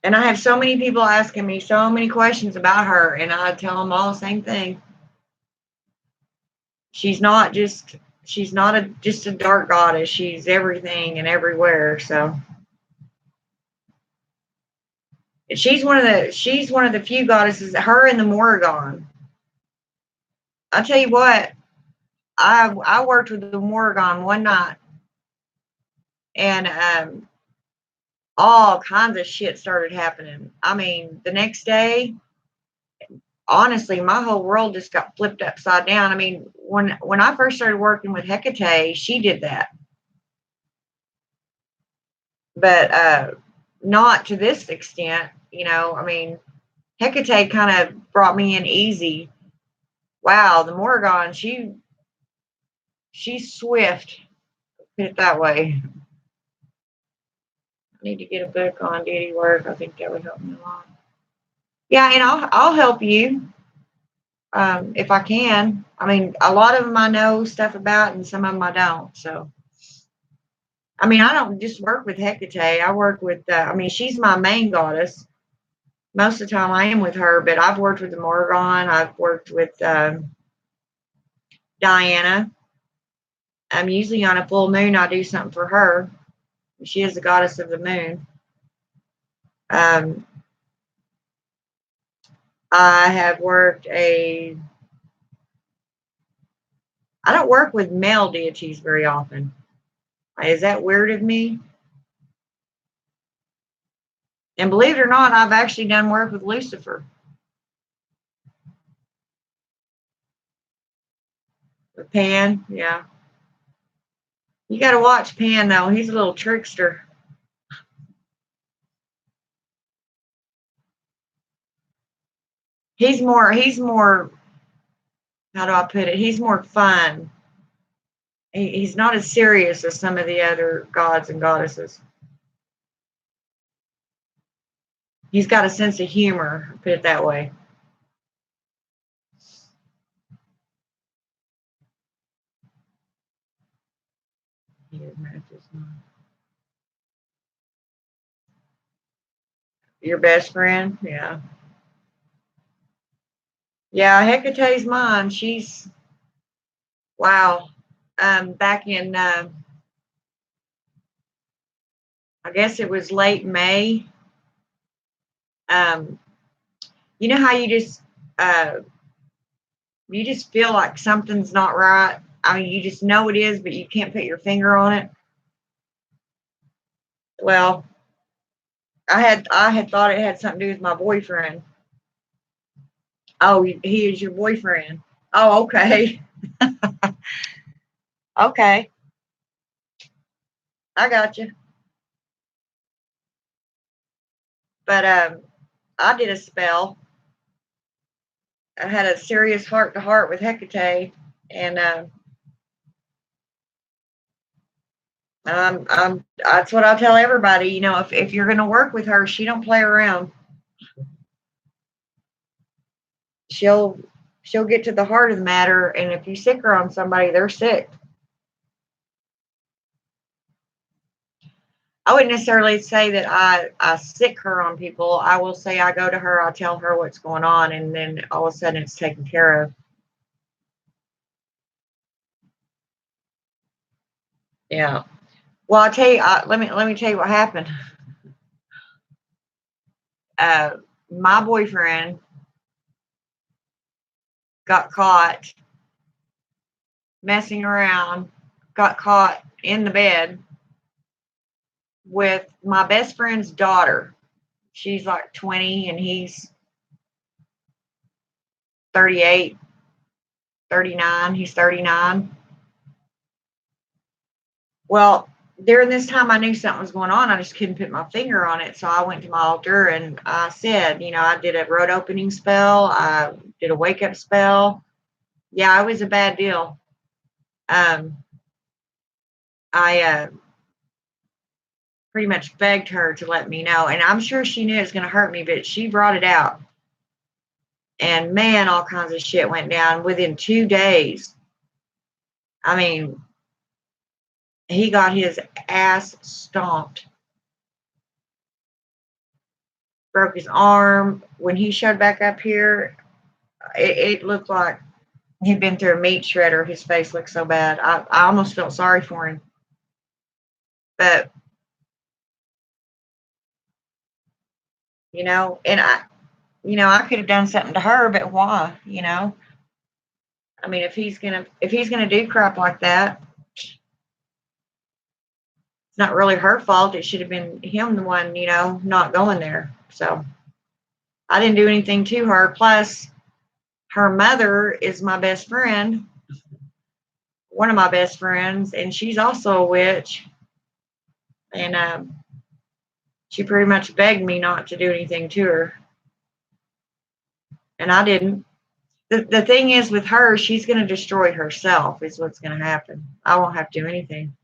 A: And I have so many people asking me so many questions about her, and I tell them all the same thing. She's not just a dark goddess. She's everything and everywhere. So she's one of the few goddesses. Her and the Morrigan. I'll tell you what. I worked with the Morrigan one night, and all kinds of shit started happening. I mean, the next day, honestly, my whole world just got flipped upside down. I mean, when I first started working with Hecate, she did that, but not to this extent. I mean, Hecate kind of brought me in easy. Wow, the Morrigan, she's swift. Put it that way. I need to get a book on deity work. I think that would help me a lot. Yeah, and I'll help you if I can. I mean, a lot of them I know stuff about, and some of them I don't. So, I mean, I don't just work with Hecate. I work with. I mean, she's my main goddess. Most of the time, I am with her, but I've worked with the Morrigan. I've worked with Diana. I'm usually on a full moon. I do something for her. She is the goddess of the moon. Um, I have worked a. I don't work with male deities very often. Is that weird of me? And believe it or not, I've actually done work with Lucifer. With Pan, yeah. You got to watch Pan though. He's a little trickster. He's more. How do I put it? He's more fun. He's not as serious as some of the other gods and goddesses. He's got a sense of humor. Put it that way. Your best friend, yeah, yeah. Hecate's mine. She's wow. Back in I guess it was late May. Um, you know how uh, you just feel like something's not right. I mean, you just know it is, but you can't put your finger on it. Well, I had thought it had something to do with my boyfriend. Oh, he is your boyfriend. Oh, okay. Okay. I got you. But I did a spell. I had a serious heart to heart with Hecate, and that's what I tell everybody. If you're going to work with her, she don't play around. She'll she'll get to the heart of the matter, and if you sick her on somebody, they're sick. I wouldn't necessarily say that I sick her on people. I will say I go to her, I tell her what's going on, and then all of a sudden it's taken care of. Yeah. Well, I tell you, let me tell you what happened. Uh, my boyfriend got caught messing around, got caught in the bed with my best friend's daughter. She's like 20 and he's 38, 39. He's 39. Well, during this time, I knew something was going on. I just couldn't put my finger on it. So I went to my altar and I said, I did a road opening spell. I did a wake up spell. Yeah, it was a bad deal. I pretty much begged her to let me know. And I'm sure she knew it was going to hurt me, but she brought it out. And man, all kinds of shit went down within 2 days. I mean, he got his ass stomped, broke his arm. When he showed back up here, it looked like he'd been through a meat shredder. His face looked so bad. I almost felt sorry for him. But, and I could have done something to her, but why, I mean, if he's gonna do crap like that, it's not really her fault. It should have been him, the one, not going there. So I didn't do anything to her. Plus, her mother is my best friend, one of my best friends, and she's also a witch. And she pretty much begged me not to do anything to her, and I didn't. The thing is with her, she's going to destroy herself. Is what's going to happen. I won't have to do anything.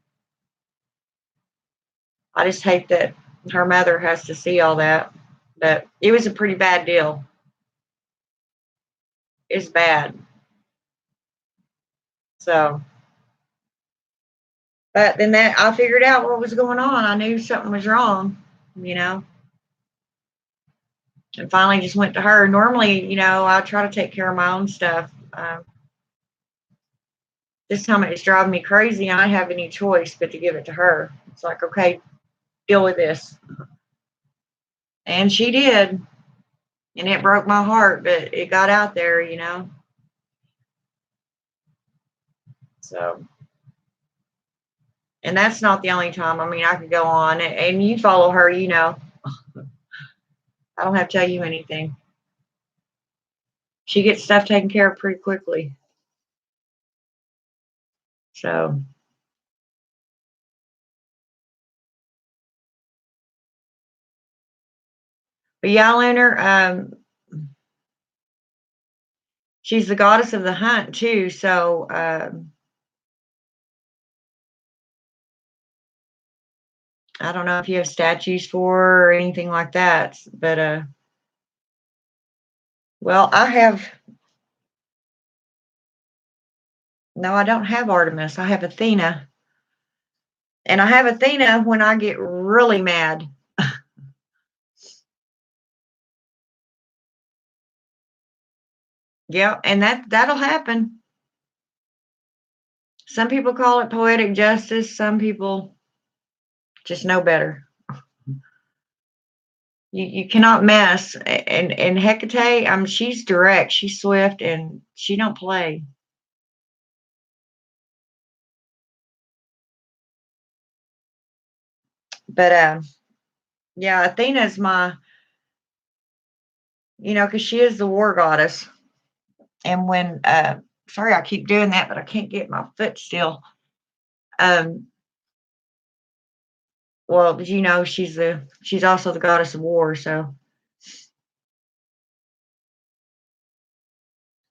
A: I just hate that her mother has to see all that. But it was a pretty bad deal. It's bad. So, but then that I figured out what was going on. I knew something was wrong, and finally just went to her. Normally, I try to take care of my own stuff. This time it's driving me crazy. I don't have any choice but to give it to her. It's like, okay, deal with this. And she did. And it broke my heart, but it got out there, So, and that's not the only time. I mean, I could go on. And you follow her, I don't have to tell you anything. She gets stuff taken care of pretty quickly. So, but yeah, Lunar, she's the goddess of the hunt too. So, I don't know if you have statues for her or anything like that, but well, I have. No, I don't have Artemis. I have Athena. And I have Athena when I get really mad. Yeah, and that'll happen. Some people call it poetic justice. Some people just know better. You cannot mess. And Hecate, she's direct, she's swift, and she don't play. But yeah, Athena's my, because she is the war goddess. And when sorry, I keep doing that, but I can't get my foot still. Um, well, she's also the goddess of war. So,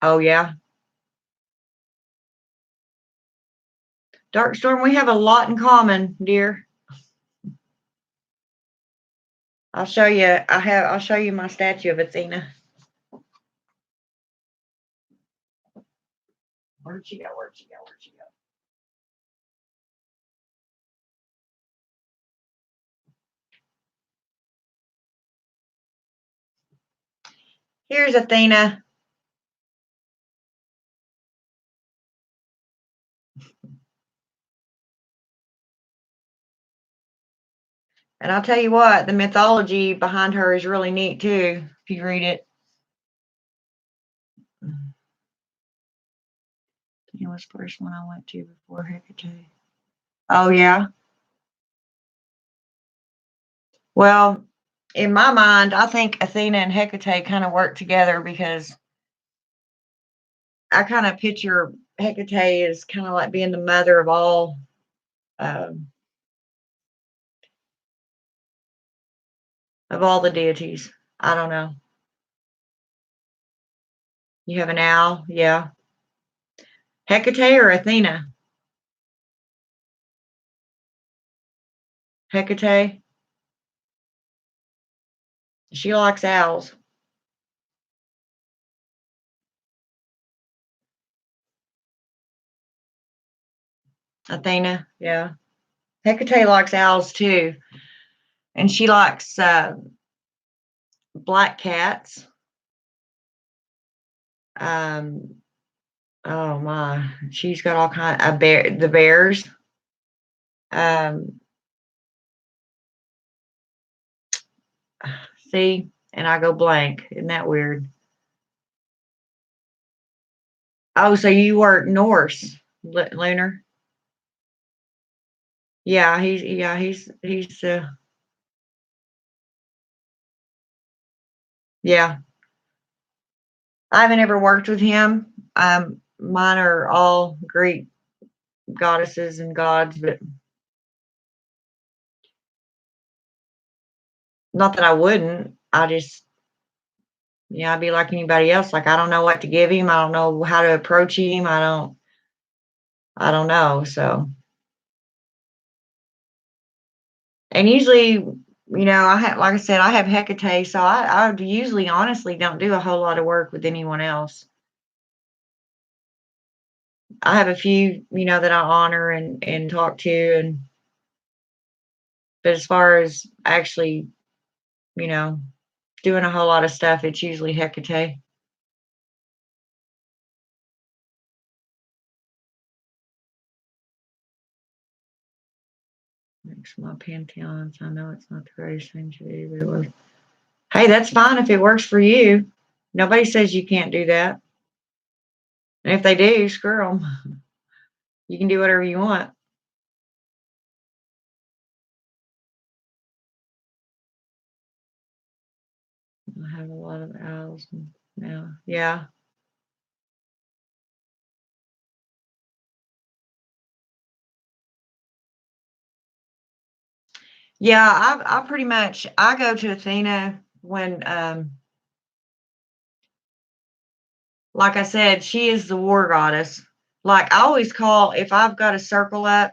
A: oh yeah, Dark Storm, we have a lot in common, dear. I'll show you. I'll show you my statue of Athena. Where'd she go? Where'd she go? Where'd she go? Here's Athena. And I'll tell you what, the mythology behind her is really neat too, if you read it. It was the first one I went to before Hecate. Oh yeah. Well, in my mind, I think Athena and Hecate kind of work together because I kind of picture Hecate as kind of like being the mother um, of all the deities. I don't know. You have an owl, yeah. Hecate or Athena? Hecate. She likes owls. Athena, yeah. Hecate likes owls too, and she likes black cats. Um, oh my, she's got all kind of the bears. Um, see, and I go blank. Isn't that weird? Oh, so you work Norse lunar? Yeah, he's yeah. I haven't ever worked with him. Mine are all Greek goddesses and gods, but not that I wouldn't. I just, I'd be like anybody else. Like I don't know what to give him. I don't know how to approach him. I don't know. So, and usually, I have, like I said, I have Hecate, so I usually honestly don't do a whole lot of work with anyone else. I have a few, that I honor and talk to, but as far as actually, you know, doing a whole lot of stuff, it's usually Hecate. Next to my pantheons. I know it's not the greatest thing to do, but it was. Hey, that's fine if it works for you. Nobody says you can't do that. And if they do, screw them. You can do whatever you want. I have a lot of owls now. Yeah. Yeah, I pretty much I go to Athena when like I said, she is the war goddess. Like I always call if I've got a circle up,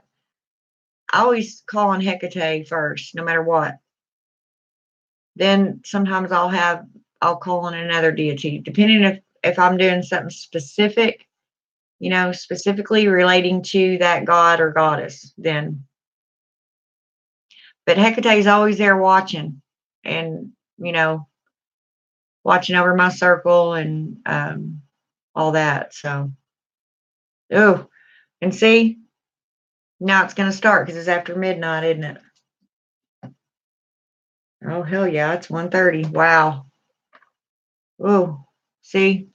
A: I always call on Hecate first, no matter what. Then sometimes I'll call on another deity, depending if I'm doing something specific, specifically relating to that god or goddess. Then, but Hecate's always there watching, and watching over my circle and all that. So, oh, and see, now it's going to start because it's after midnight, isn't it? Oh hell yeah, it's 1:30. Wow. Oh, see,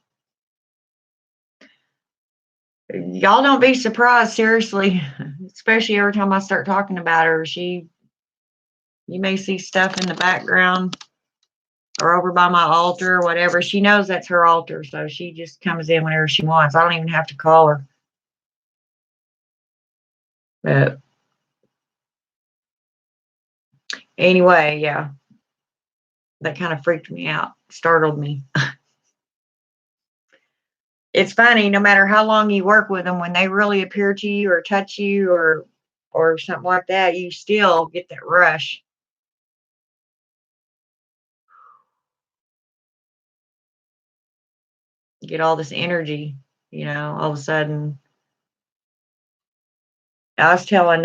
A: y'all don't be surprised, seriously. Especially every time I start talking about her, you may see stuff in the background or over by my altar or whatever. She knows that's her altar, so she just comes in whenever she wants. I don't even have to call her. But anyway, yeah, that kind of freaked me out, startled me. It's funny, no matter how long you work with them, when they really appear to you or touch you or something like that, you still get that rush. You get all this energy, all of a sudden. I was telling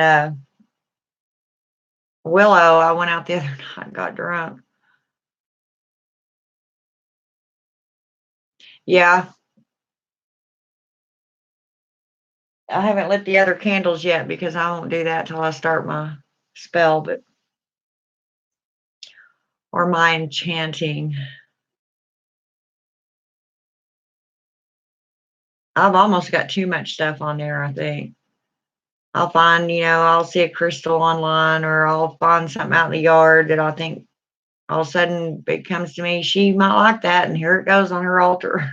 A: Willow, I went out the other night and got drunk. Yeah, I haven't lit the other candles yet because I won't do that till I start my spell, but or my enchanting. I've almost got too much stuff on there, I think. I'll find, I'll see a crystal online or I'll find something out in the yard that I think all of a sudden it comes to me, she might like that, and here it goes on her altar.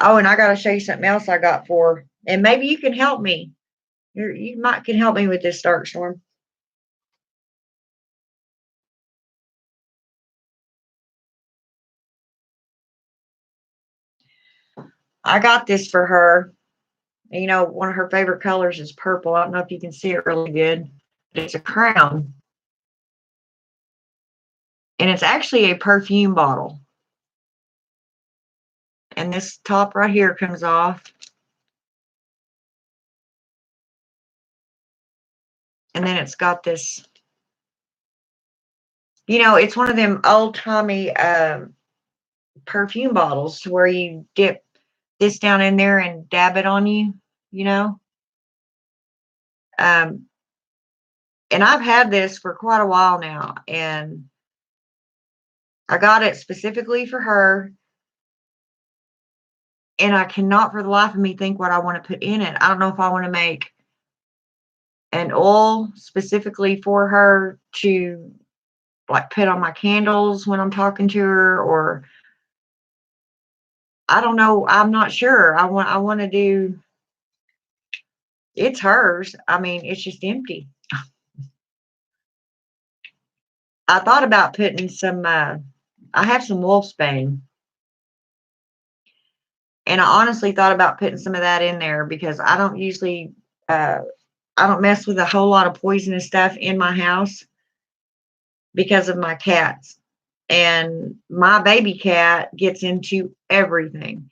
A: Oh, and I got to show you something else I got for her. And maybe you can help me. You might can help me with this dark storm. I got this for her. One of her favorite colors is purple. I don't know if you can see it really good. It's a crown. And it's actually a perfume bottle. And this top right here comes off. And then it's got this, it's one of them old-timey perfume bottles where you dip this down in there and dab it on you, you know. Um, and I've had this for quite a while now, and I got it specifically for her. And I cannot for the life of me think what I want to put in it. I don't know if I want to make an oil specifically for her to like put on my candles when I'm talking to her, or I don't know. I'm not sure. I want to do, it's hers. I mean, it's just empty. I thought about putting some I have some wolfsbane, and I honestly thought about putting some of that in there because I don't usually I don't mess with a whole lot of poisonous stuff in my house because of my cats. And my baby cat gets into everything.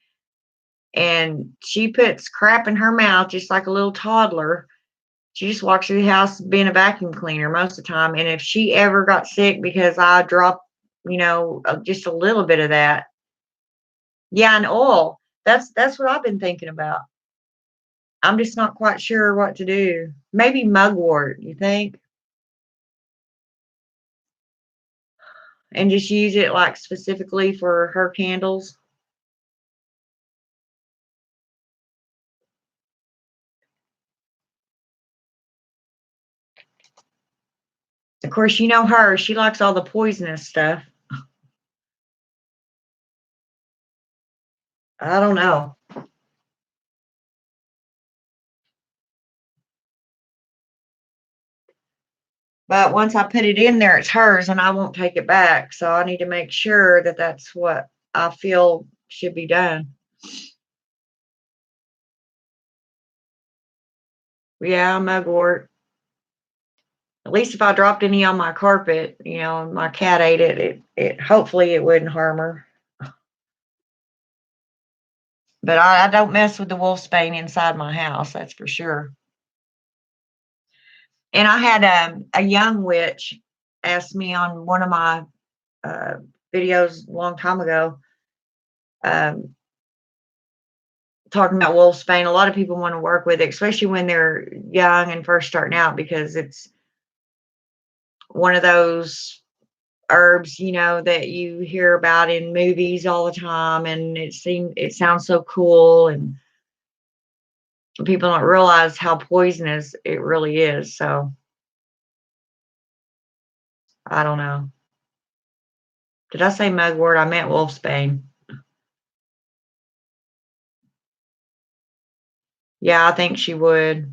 A: And she puts crap in her mouth just like a little toddler. She just walks through the house being a vacuum cleaner most of the time. And if she ever got sick because I dropped, just a little bit of that, yeah, and oil. That's what I've been thinking about. I'm just not quite sure what to do. Maybe mugwort, you think? And just use it like specifically for her candles. Of course, you know her. She likes all the poisonous stuff. I don't know. But once I put it in there, it's hers and I won't take it back. So I need to make sure that that's what I feel should be done. Yeah, mugwort. At least if I dropped any on my carpet, my cat ate it, it hopefully it wouldn't harm her. But I don't mess with the wolfsbane inside my house, that's for sure. And I had a young witch ask me on one of my uh, videos a long time ago, um, talking about wolfsbane. A lot of people want to work with it, especially when they're young and first starting out, because it's one of those herbs, that you hear about in movies all the time, and it sounds so cool, and people don't realize how poisonous it really is. So I don't know. Did I say mugwort? I meant wolfsbane. Yeah, I think she would.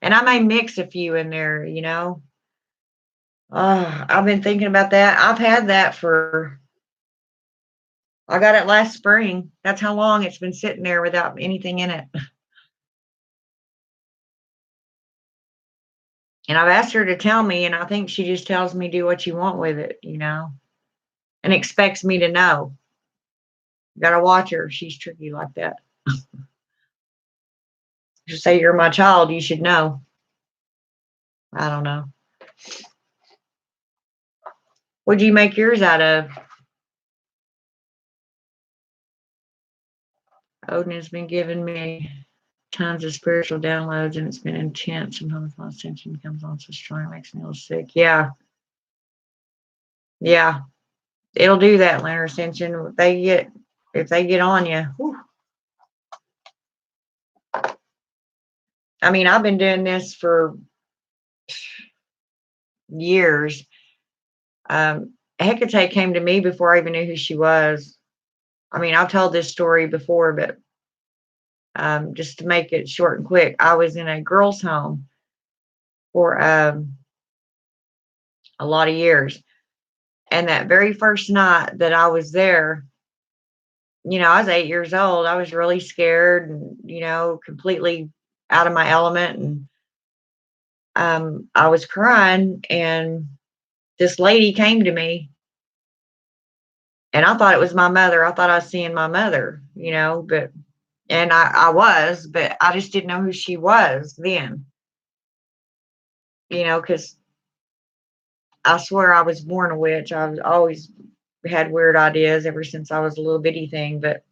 A: And I may mix a few in there, I've been thinking about that. I've had that I got it last spring. That's how long it's been sitting there without anything in it. And I've asked her to tell me, and I think she just tells me do what you want with it, and expects me to know. Gotta watch her. She's tricky like that. Just say you're my child, you should know. I don't know. What'd you make yours out of? Odin has been giving me tons of spiritual downloads, and it's been intense. Sometimes my attention comes on so strong, it makes me a little sick. Yeah. Yeah. It'll do that, Leonard Ascension. If they get on you. Whew. I mean, I've been doing this for years. Hecate came to me before I even knew who she was. I mean, I've told this story before, but just to make it short and quick, I was in a girls' home for a lot of years. And that very first night that I was there, I was 8 years old. I was really scared and, completely out of my element. And I was crying, and this lady came to me, and I thought it was my mother. I thought I was seeing my mother, and I was, but I just didn't know who she was then, because I swear I was born a witch. I've always had weird ideas ever since I was a little bitty thing. But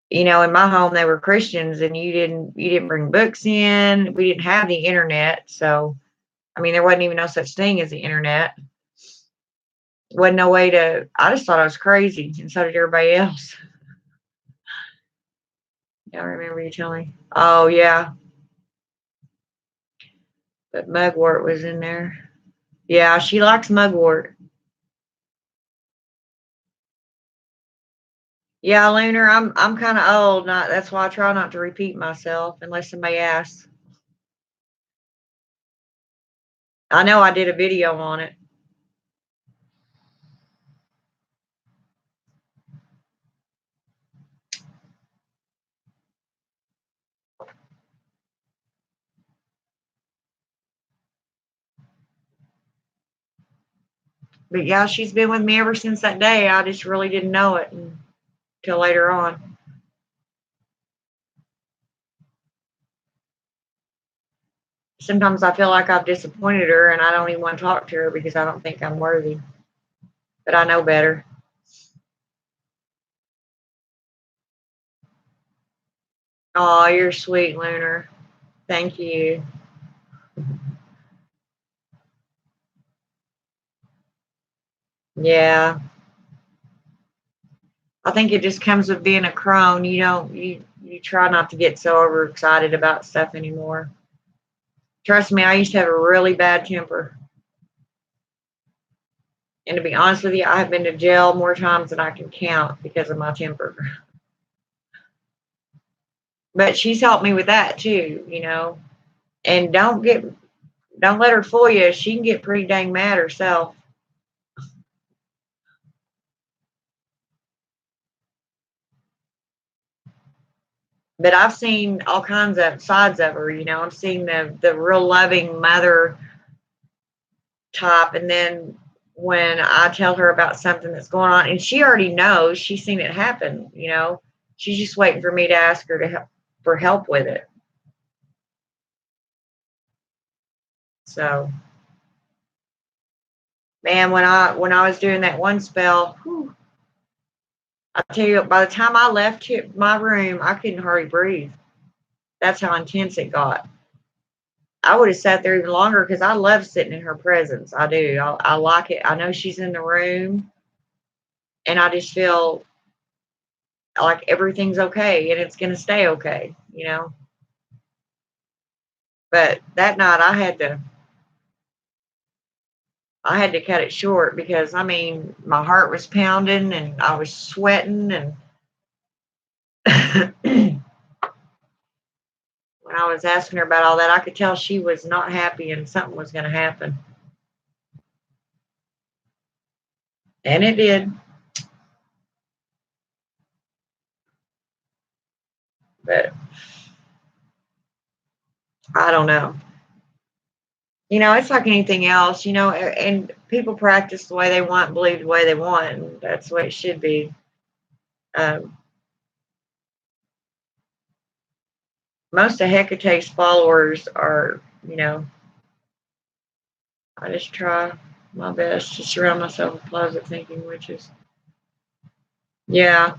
A: in my home they were Christians, and you didn't bring books in. We didn't have the internet, so I mean there wasn't even no such thing as the internet. Wasn't no way to. I just thought I was crazy, and so did everybody else. I remember you telling me. Oh yeah, but mugwort was in there. Yeah, she likes mugwort. Yeah, Lunar, I'm kind of old. That's why I try not to repeat myself unless somebody asks. I know I did a video on it. But yeah, she's been with me ever since that day. I just really didn't know it until later on. Sometimes I feel like I've disappointed her and I don't even want to talk to her because I don't think I'm worthy. But I know better. Oh, you're sweet, Lunar. Thank you. Yeah. I think it just comes with being a crone. You try not to get so overexcited about stuff anymore. Trust me, I used to have a really bad temper. And to be honest with you, I have been to jail more times than I can count because of my temper. But she's helped me with that too. And don't let her fool you. She can get pretty dang mad herself. But I've seen all kinds of sides of her. I've seen the real loving mother type, and then when I tell her about something that's going on, and she already knows, she's seen it happen. She's just waiting for me to ask her to help for help with it. So, man, when I was doing that one spell, whew, I tell you, by the time I left my room, I couldn't hardly breathe. That's how intense it got. I would have sat there even longer because I love sitting in her presence. I do. I like it. I know she's in the room, and I just feel like everything's okay and it's going to stay okay. But that night I had to cut it short because I mean my heart was pounding and I was sweating, and when I was asking her about all that, I could tell she was not happy and something was going to happen. And it did. But I don't know. It's like anything else, and people practice the way they want, believe the way they want, and that's the way it should be. Um, most of Hecate's followers are. I just try my best to surround myself with positive thinking witches. Yeah,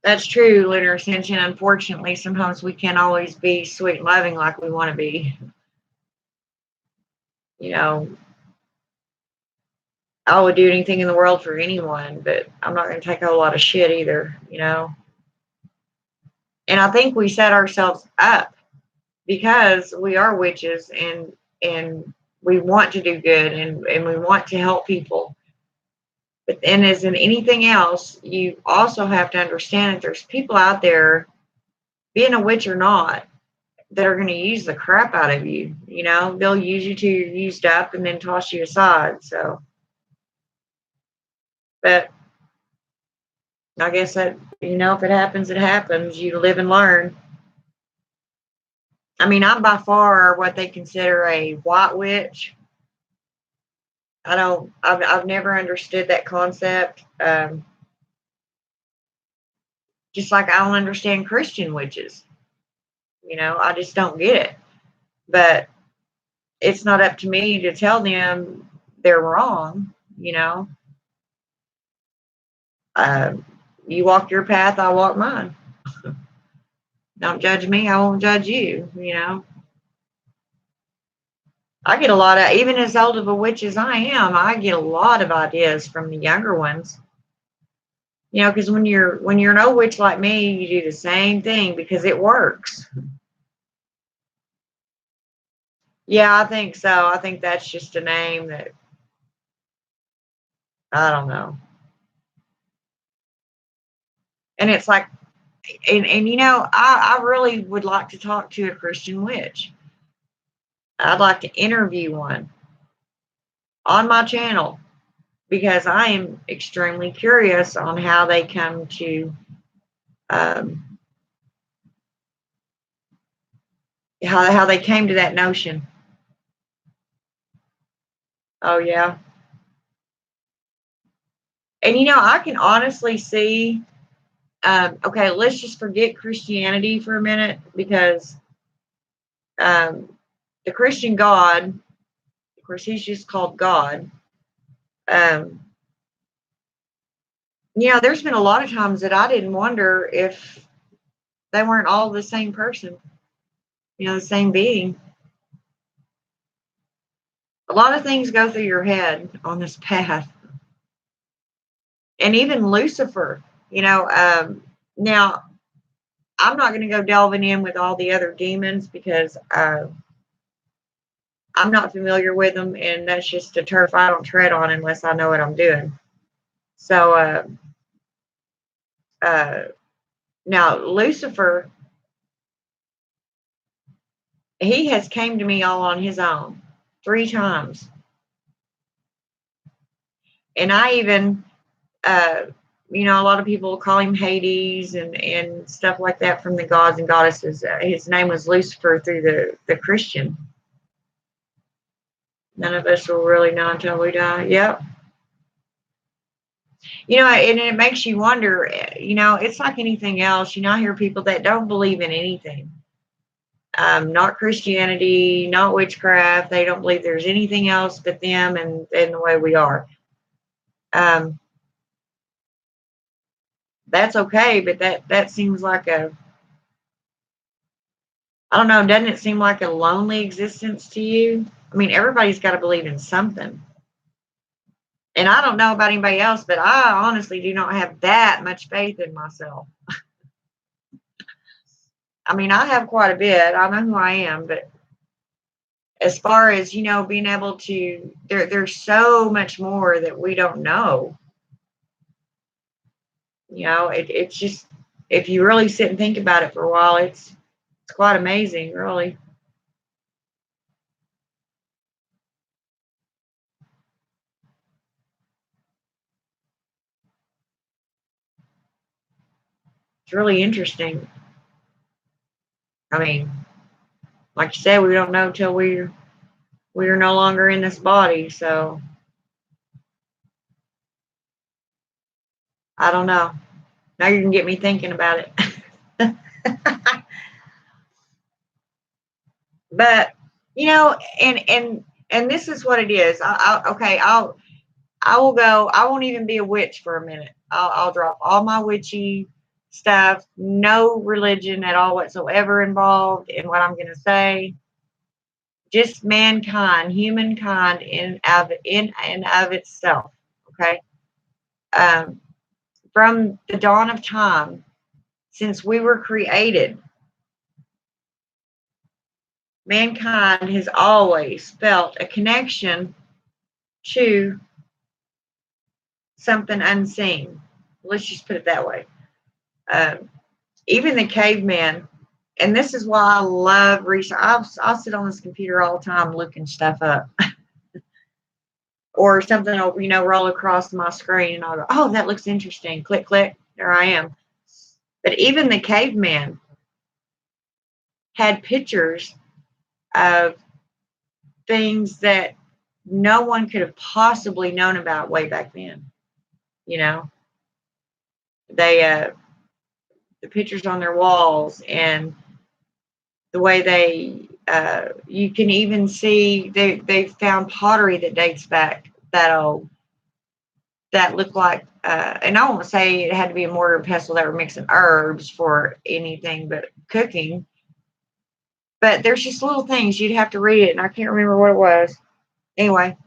A: that's true, Lunar Ascension. Unfortunately, sometimes we can't always be sweet and loving like we want to be. You know, I would do anything in the world for anyone, but I'm not going to take a whole lot of shit either. And I think we set ourselves up because we are witches and we want to do good and we want to help people. But then, as in anything else, you also have to understand that there's people out there, being a witch or not, that are going to use the crap out of you. You know, they'll use you till you're used up and then toss you aside. So, but I guess that, if it happens, it happens. You live and learn. I mean, I'm by far what they consider a white witch. I've never understood that concept. Just like I don't understand Christian witches. I just don't get it. But it's not up to me to tell them they're wrong. You know, uh, you walk your path, I walk mine. Don't judge me, I won't judge you. I get a lot of, even as old of a witch as I am, I get a lot of ideas from the younger ones. Because when you're an old witch like me, you do the same thing because it works. Yeah, I think so. I think that's just a name that I don't know. And it's like, and I really would like to talk to a Christian witch. I'd like to interview one on my channel because I am extremely curious on how they come to um, how they came to that notion. Oh yeah, and I can honestly see. Okay, let's just forget Christianity for a minute because um, the Christian God, of course, he's just called God. Um, there's been a lot of times that I didn't wonder if they weren't all the same person, the same being. A lot of things go through your head on this path. And even Lucifer, now I'm not going to go delving in with all the other demons because I'm not familiar with them, and that's just a turf I don't tread on unless I know what I'm doing. So now Lucifer, he has came to me all on his own 3 times, and I even a lot of people call him Hades and stuff like that from the gods and goddesses. His name was Lucifer through the Christian. None of us will really know until we die. Yep. And it makes you wonder, it's like anything else. I hear people that don't believe in anything. Not Christianity, not witchcraft. They don't believe there's anything else but them and the way we are. That's okay, but that seems like I don't know, doesn't it seem like a lonely existence to you? I mean, everybody's got to believe in something. And I don't know about anybody else, but I honestly do not have that much faith in myself. I mean, I have quite a bit. I know who I am, but as far as, being able to, there's so much more that we don't know. It's just, if you really sit and think about it for a while, it's quite amazing, really. It's really interesting. I mean, like you said, we don't know until we are no longer in this body. So I don't know. Now you can get me thinking about it. But and this is what it is. I will go. I won't even be a witch for a minute. I'll drop all my witchy stuff. No religion at all whatsoever involved in what I'm going to say. Just mankind, humankind in and of itself. Okay. Um, from the dawn of time, Since we were created, mankind has always felt a connection to something unseen. Let's just put it that way. Even the caveman, and this is why I love research. I'll sit on this computer all the time looking stuff up. Or something will, roll across my screen and I'll go, oh, that looks interesting. Click, click. There I am. But even the caveman had pictures of things that no one could have possibly known about way back then. They the pictures on their walls and the way they you can even see they found pottery that dates back that old that looked like and I won't say it had to be a mortar and pestle that were mixing herbs for anything but cooking, but there's just little things you'd have to read it and I can't remember what it was. Anyway,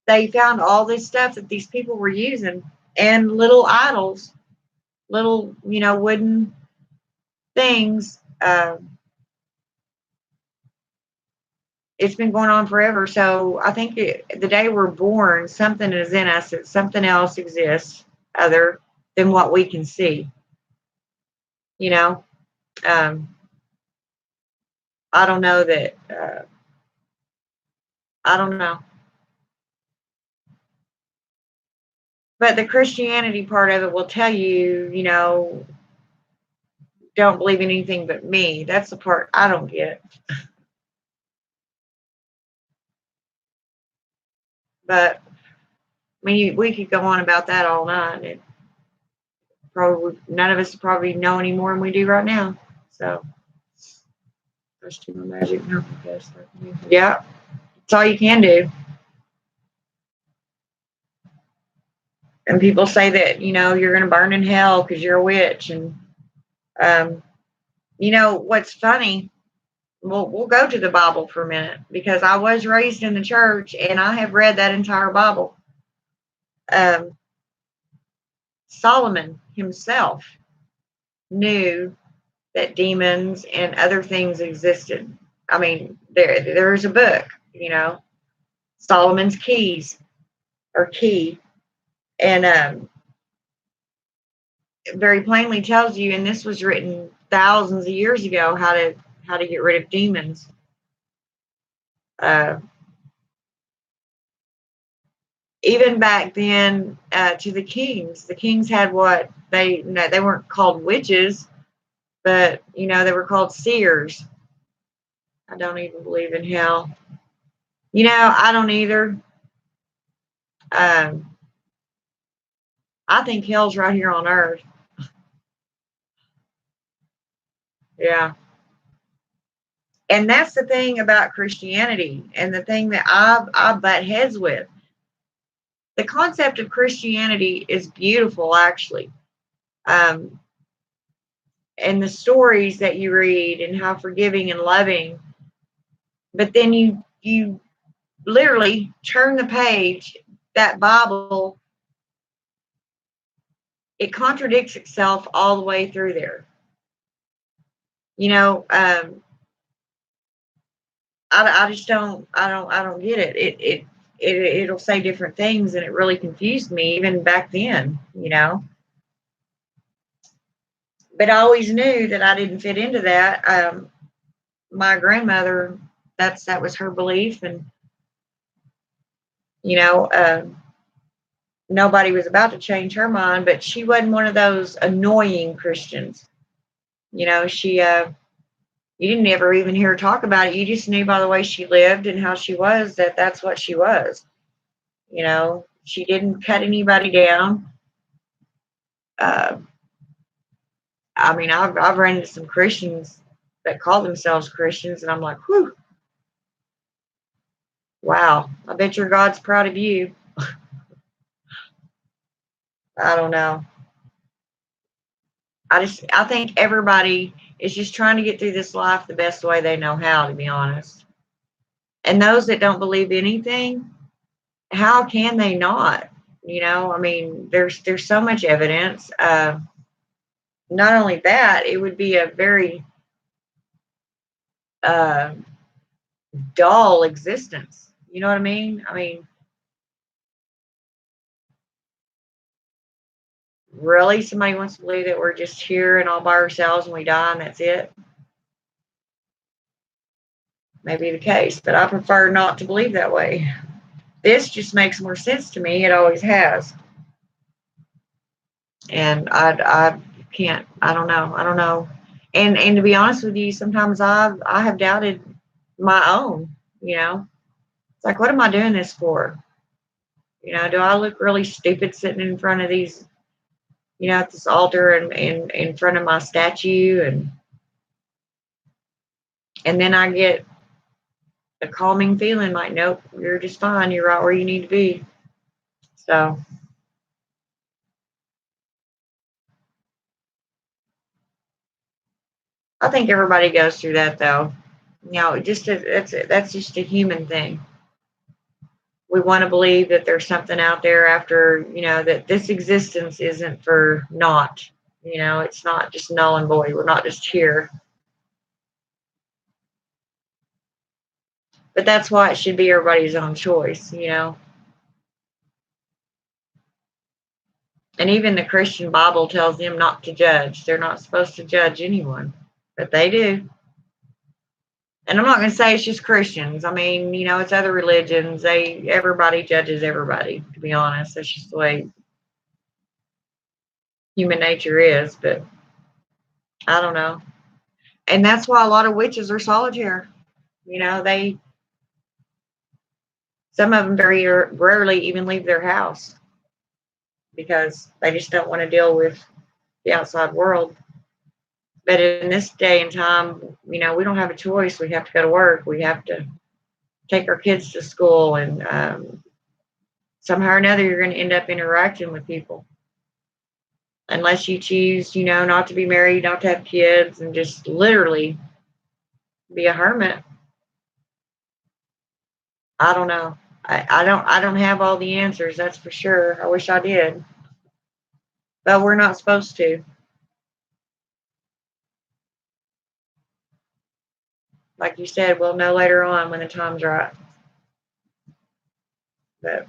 A: they found all this stuff that these people were using and little idols, little wooden things. It's been going on forever. So I think the day we're born, something is in us that something else exists other than what we can see. I don't know that. I don't know. But the Christianity part of it will tell you, don't believe in anything but me. That's the part I don't get. But I mean, we could go on about that all night. It probably none of us probably know any more than we do right now. So, there's too much magic. Yeah, that's all you can do. And people say that you're going to burn in hell because you're a witch. And what's funny? We'll go to the Bible for a minute because I was raised in the church and I have read that entire Bible. Solomon himself knew that demons and other things existed. I mean, there's a book, Solomon's Keys or Key, and very plainly tells you, and this was written thousands of years ago, how to get rid of demons. Even back then, to the kings had what they weren't called witches, but they were called seers. I don't even believe in hell. I don't either. I think hell's right here on earth. Yeah. And that's the thing about Christianity and the thing that I butt heads with. The concept of Christianity is beautiful, actually. And the stories that you read and how forgiving and loving. But then you literally turn the page, that Bible, it contradicts itself all the way through there. I just don't get it. It'll say different things and it really confused me even back then, But I always knew that I didn't fit into that. My grandmother, that was her belief, and nobody was about to change her mind, but she wasn't one of those annoying Christians. She you didn't ever even hear her talk about it. You just knew by the way she lived and how she was that that's what she was. She didn't cut anybody down. I mean, I've run into some Christians that call themselves Christians, and I'm like, whew, wow, I bet your God's proud of you. I don't know. I think everybody is just trying to get through this life the best way they know how, to be honest. And those that don't believe anything, how can they not? I mean, there's so much evidence. not only that, it would be a very uh, dull existence. You know what I mean? I mean, really, somebody wants to believe that we're just here and all by ourselves and we die and that's it? Maybe the case, but I prefer not to believe that way. This just makes more sense to me. It always has. And I can't, I don't know. I don't know. And to be honest with you, sometimes I have doubted my own, you know. It's like, what am I doing this for? You know, do I look really stupid sitting in front of these, at this altar and in front of my statue and then I get a calming feeling like, nope, you're just fine. You're right where you need to be. So I think everybody goes through that though. That's just a human thing. We want to believe that there's something out there after, that this existence isn't for naught. It's not just null and void. We're not just here. But that's why it should be everybody's own choice. And even the Christian Bible tells them not to judge. They're not supposed to judge anyone, but they do. And I'm not going to say it's just Christians. I mean, it's other religions. Everybody judges everybody. To be honest, that's just the way human nature is. But I don't know. And that's why a lot of witches are solitary. They some of them very rarely even leave their house because they just don't want to deal with the outside world. But in this day and time, we don't have a choice. We have to go to work. We have to take our kids to school, and somehow or another, you're going to end up interacting with people. Unless you choose, not to be married, not to have kids, and just literally be a hermit. I don't know. I don't have all the answers, that's for sure. I wish I did. But we're not supposed to. Like you said, we'll know later on when the time's right. But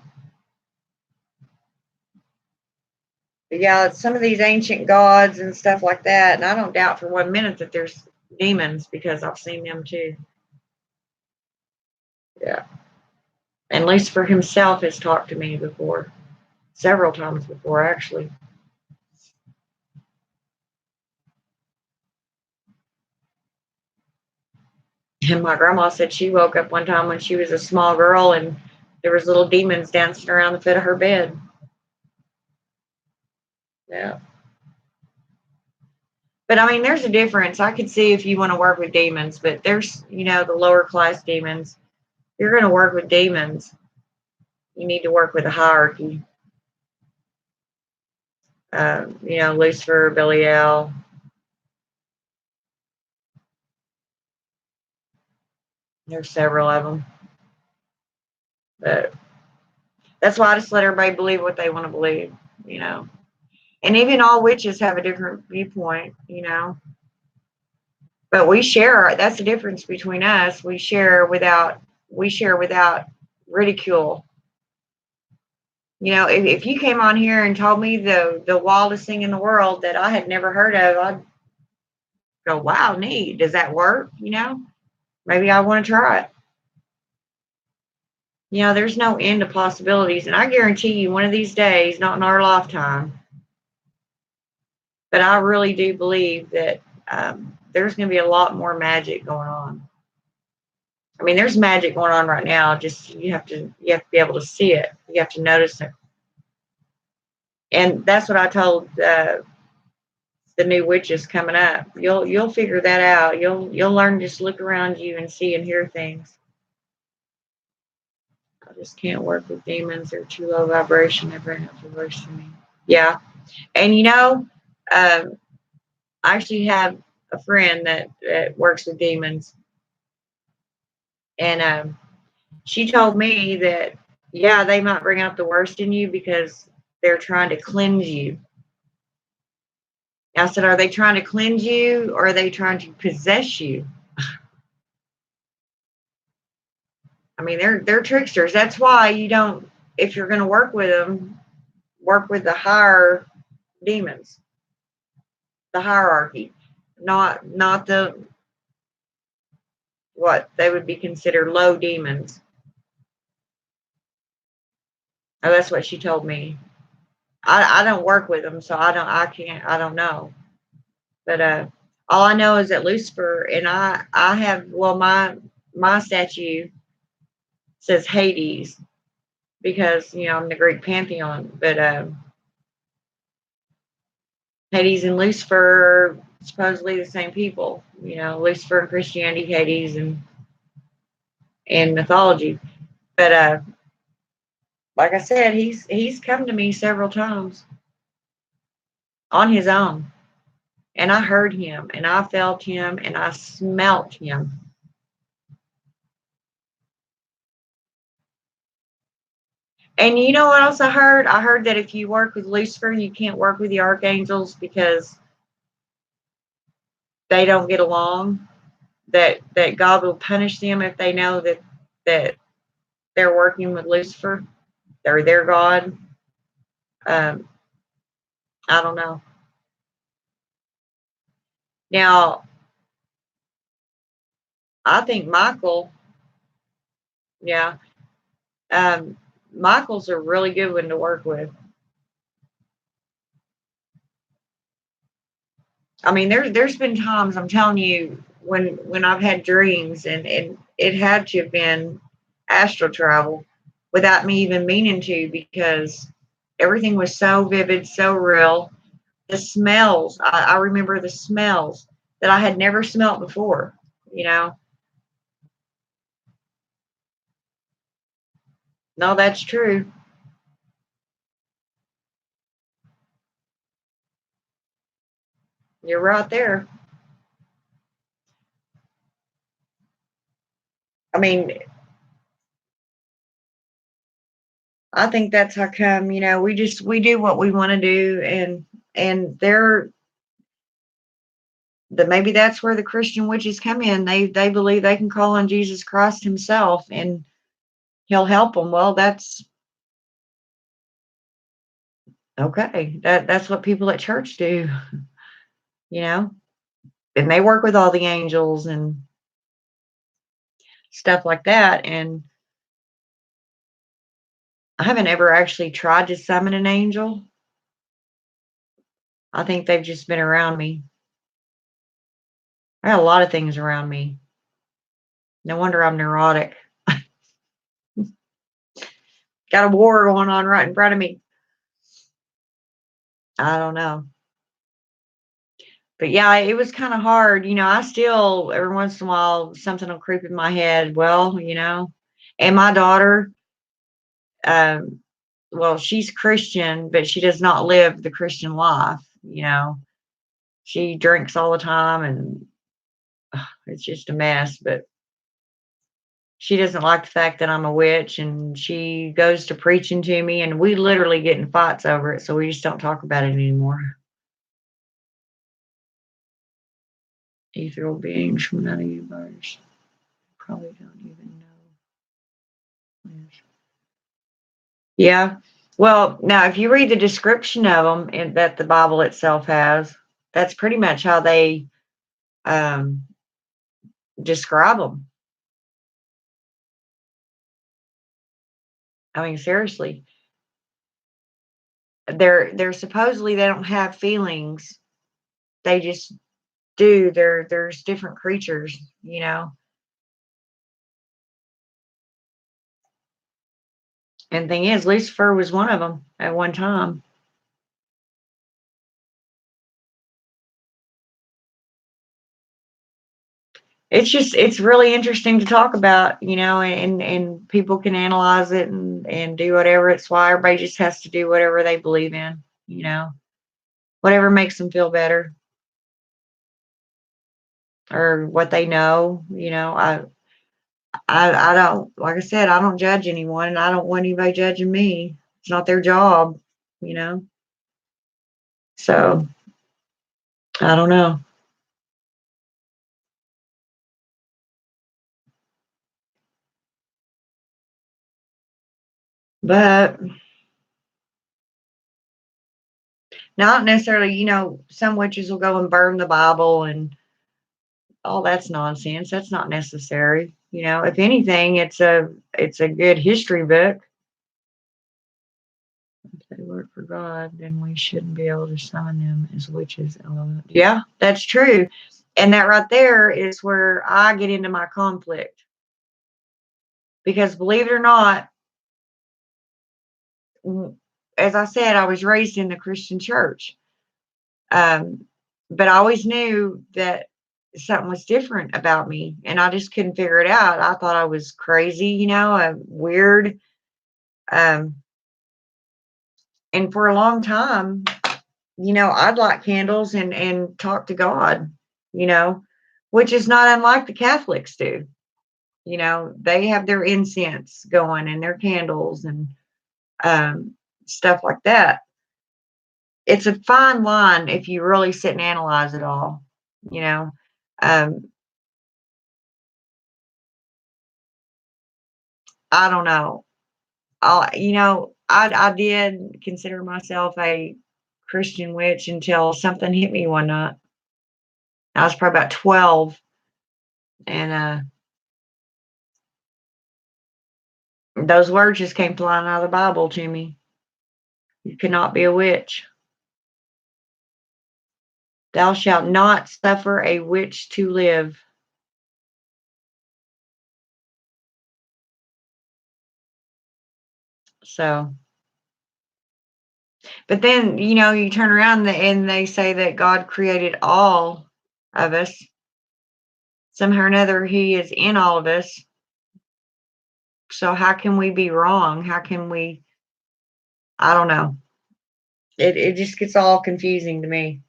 A: yeah, some of these ancient gods and stuff like that, and I don't doubt for 1 minute that there's demons because I've seen them too. Yeah. And Lucifer himself has talked to me before, several times before, actually. And my grandma said she woke up one time when she was a small girl and there was little demons dancing around the foot of her bed. Yeah. But I mean, there's a difference. I could see if you want to work with demons, but there's, the lower class demons. If you're going to work with demons, you need to work with a hierarchy. Lucifer, Belial. There's several of them. But that's why I just let everybody believe what they want to believe. And even all witches have a different viewpoint. But we share. That's the difference between us. We share without ridicule. If you came on here and told me the wildest thing in the world that I had never heard of, I'd go, wow, neat. Does that work? Maybe I want to try it. There's no end to possibilities. And I guarantee you one of these days, not in our lifetime, but I really do believe that there's going to be a lot more magic going on. I mean, there's magic going on right now. Just you have to be able to see it. You have to notice it. And that's what I told the new witches coming up. You'll figure that out. You'll learn to just look around you and see and hear things. I just can't work with demons. They're too low vibration. They're very much worse for me. Yeah. And I actually have a friend that works with demons. And she told me that, yeah, they might bring out the worst in you because they're trying to cleanse you. I said, are they trying to cleanse you or are they trying to possess you? I mean, they're tricksters. That's why you don't, if you're going to work with them, work with the higher demons, the hierarchy, not the what they would be considered low demons. Oh, that's what she told me. I don't work with them, so I don't know. But all I know is that Lucifer and I have, well, my statue says Hades because I'm the Greek pantheon, but Hades and Lucifer are supposedly the same people. Lucifer in Christianity, Hades and mythology. But like I said, he's come to me several times on his own, and I heard him, and I felt him, and I smelt him. And you know what else I heard? I heard that if you work with Lucifer, you can't work with the archangels because they don't get along. That God will punish them if they know that they're working with Lucifer. They're their God. Um, I don't know. Now, I think Michael, yeah, Michael's a really good one to work with. I mean, there's been times I'm telling you when I've had dreams and it had to have been astral travel without me even meaning to because everything was so vivid, so real. The smells, I remember the smells that I had never smelt before. You know, no, that's true. You're right there. I mean, I think that's how come, we do what we want to do and maybe that's where the Christian witches come in. They believe they can call on Jesus Christ himself and he'll help them. Well, that's okay. That's what people at church do, you know. And they work with all the angels and stuff like that. And I haven't ever actually tried to summon an angel. I think they've just been around me. I got a lot of things around me. No wonder I'm neurotic. Got a war going on right in front of me. I don't know. But yeah, it was kind of hard. I still, every once in a while, something will creep in my head. Well, and my daughter, um, well, she's Christian, but she does not live the Christian life. She drinks all the time and it's just a mess. But she doesn't like the fact that I'm a witch and she goes to preaching to me and we literally get in fights over it. So we just don't talk about it anymore. Ethereal beings from another universe. Probably don't even know. Yes. Yeah. Well, now if you read the description of them that the Bible itself has, that's pretty much how they um, describe them. I mean, seriously, they're supposedly they don't have feelings. They just do. There's different creatures, And thing is, Lucifer was one of them at one time. It's really interesting to talk about, and people can analyze it and do whatever. It's why everybody just has to do whatever they believe in, whatever makes them feel better or what they know. I don't, like I said, I don't judge anyone and I don't want anybody judging me. It's not their job, you know. So I don't know. But not necessarily, some witches will go and burn the Bible and all that's nonsense. That's not necessary. If anything, it's a good history book. If they work for God, then we shouldn't be able to summon them as witches. Yeah, that's true. And that right there is where I get into my conflict. Because believe it or not, as I said, I was raised in the Christian church. Um, but I always knew that something was different about me, and I just couldn't figure it out. I thought I was crazy, weird. Um, and for a long time, I'd light candles and talk to God, you know, which is not unlike the Catholics do. They have their incense going and their candles and um, stuff like that. It's a fine line if you really sit and analyze it all, you know. Um, I don't know. I did consider myself a Christian witch until something hit me one night. I was probably about 12, and those words just came flying out of the Bible to me. You cannot be a witch. Thou shalt not suffer a witch to live. So, but then, you turn around and they say that God created all of us. Somehow or another, He is in all of us. So, how can we be wrong? How can we? I don't know. It just gets all confusing to me.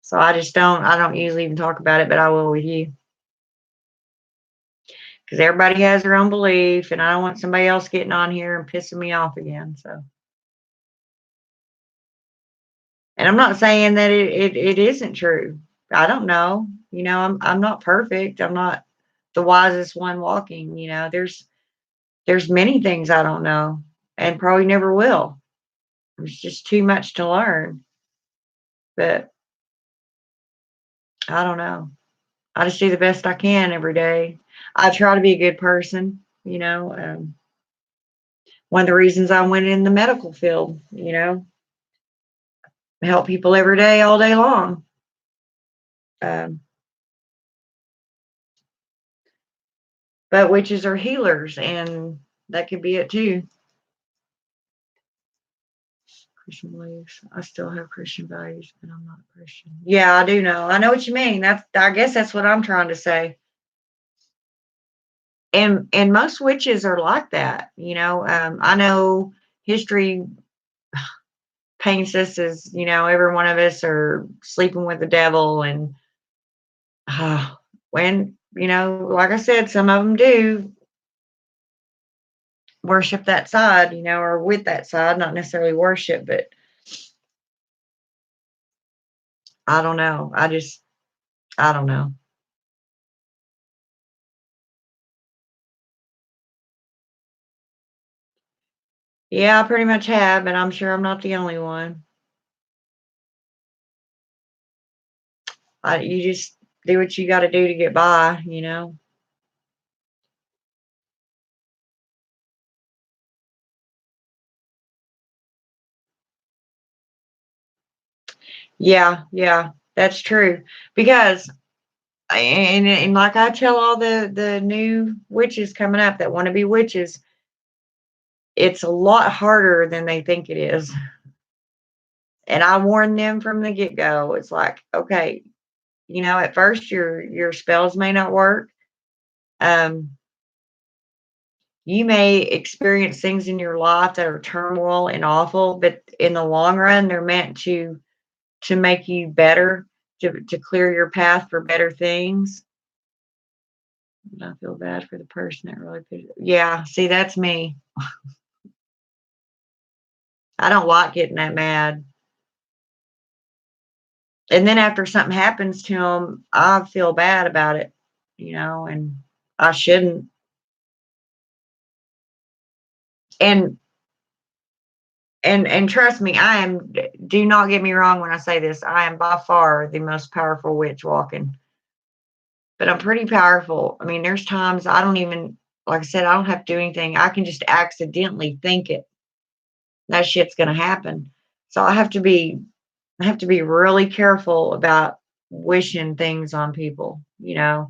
A: So I don't usually even talk about it, but I will with you because everybody has their own belief, and I don't want somebody else getting on here and pissing me off again. So, and I'm not saying that it isn't true. I don't know. I'm not perfect. I'm not the wisest one walking. There's many things I don't know, and probably never will. There's just too much to learn. But I don't know. I just do the best I can every day. I try to be a good person. One of the reasons I went in the medical field, help people every day, all day long. Um, but witches are healers, and that could be it too. Christian beliefs. I still have Christian values, but I'm not a Christian. Yeah, I do know. I know what you mean. I guess that's what I'm trying to say. And most witches are like that. I know history paints us as every one of us are sleeping with the devil, and when like I said, some of them do worship that side, or with that side, not necessarily worship, but I don't know. I don't know. Yeah, I pretty much have, but I'm sure I'm not the only one. You just do what you got to do to get by. Yeah, yeah, that's true. Because and like I tell all the new witches coming up that want to be witches, it's a lot harder than they think it is. And I warn them from the get go. It's like, okay, at first your spells may not work. Um, you may experience things in your life that are turmoil and awful, but in the long run, they're meant to make you better, to clear your path for better things. I feel bad for the person that really put it. Yeah, see, that's me. I don't like getting that mad. And then after something happens to them, I feel bad about it, and I shouldn't. And and trust me, I am. Do not get me wrong when I say this. I am by far the most powerful witch walking, but I'm pretty powerful. I mean, there's times I don't even, like I said, I don't have to do anything. I can just accidentally think it. That shit's gonna happen. So I have to be really careful about wishing things on people. A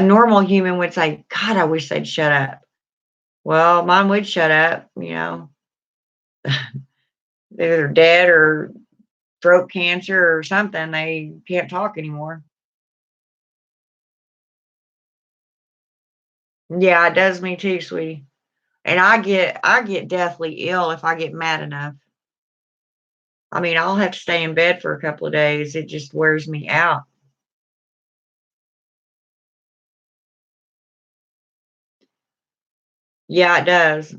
A: normal human would say, "God, I wish they'd shut up." Well, mine would shut up. They're dead or throat cancer or something. They can't talk anymore. Yeah, it does me too, sweetie. And I get deathly ill if I get mad enough. I mean, I'll have to stay in bed for a couple of days. It just wears me out. Yeah, it does.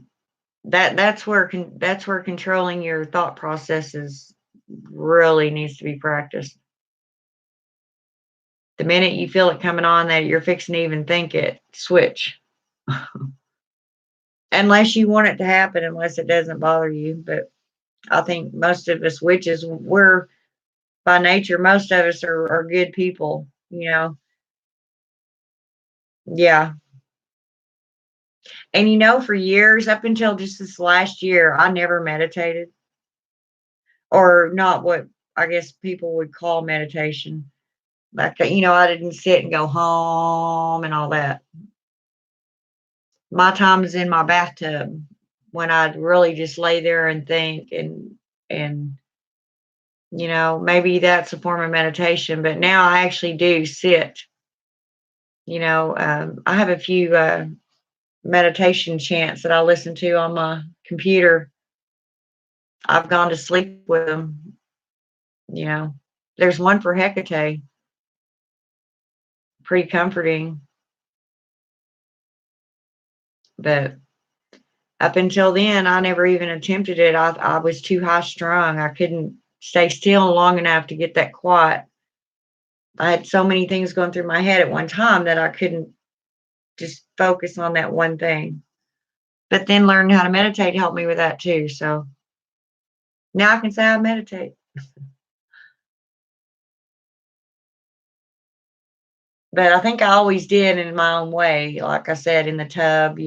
A: That's where controlling your thought processes really needs to be practiced. The minute you feel it coming on that you're fixing to even think it, switch. Unless you want it to happen, unless it doesn't bother you. But I think most of us witches, we're by nature, most of us are good people. Yeah. And for years, up until just this last year, I never meditated, or not what I guess people would call meditation. Like, I didn't sit and go home and all that. My time is in my bathtub when I'd really just lay there and think, and maybe that's a form of meditation, but now I actually do sit. I have a few meditation chants that I listen to on my computer. I've gone to sleep with them. You know, there's one for Hecate, pretty comforting, but up until then, I never even attempted it. I was too high strung. I couldn't stay still long enough to get that quiet. I had so many things going through my head at one time that I couldn't just focus on that one thing. But then learning how to meditate helped me with that too. So now I can say I meditate. But I think I always did in my own way, like I said, in the tub,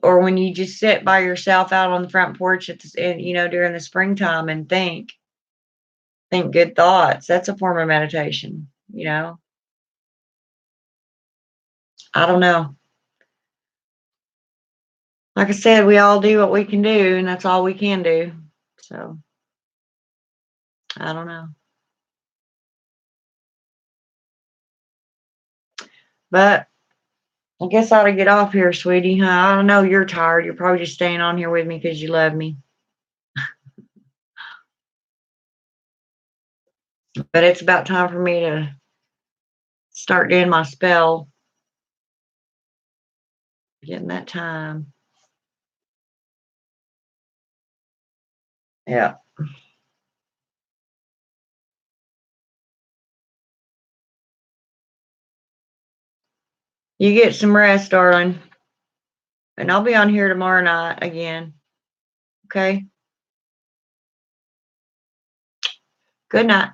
A: or when you just sit by yourself out on the front porch during the springtime and think good thoughts. That's a form of meditation. I don't know. Like I said, we all do what we can do, and that's all we can do. So I don't know. But I guess I ought to get off here, sweetie. Huh? I don't know. You're tired. You're probably just staying on here with me because you love me. But it's about time for me to start doing my spell. Getting that time. Yeah. You get some rest, darling. And I'll be on here tomorrow night again. Okay? Good night.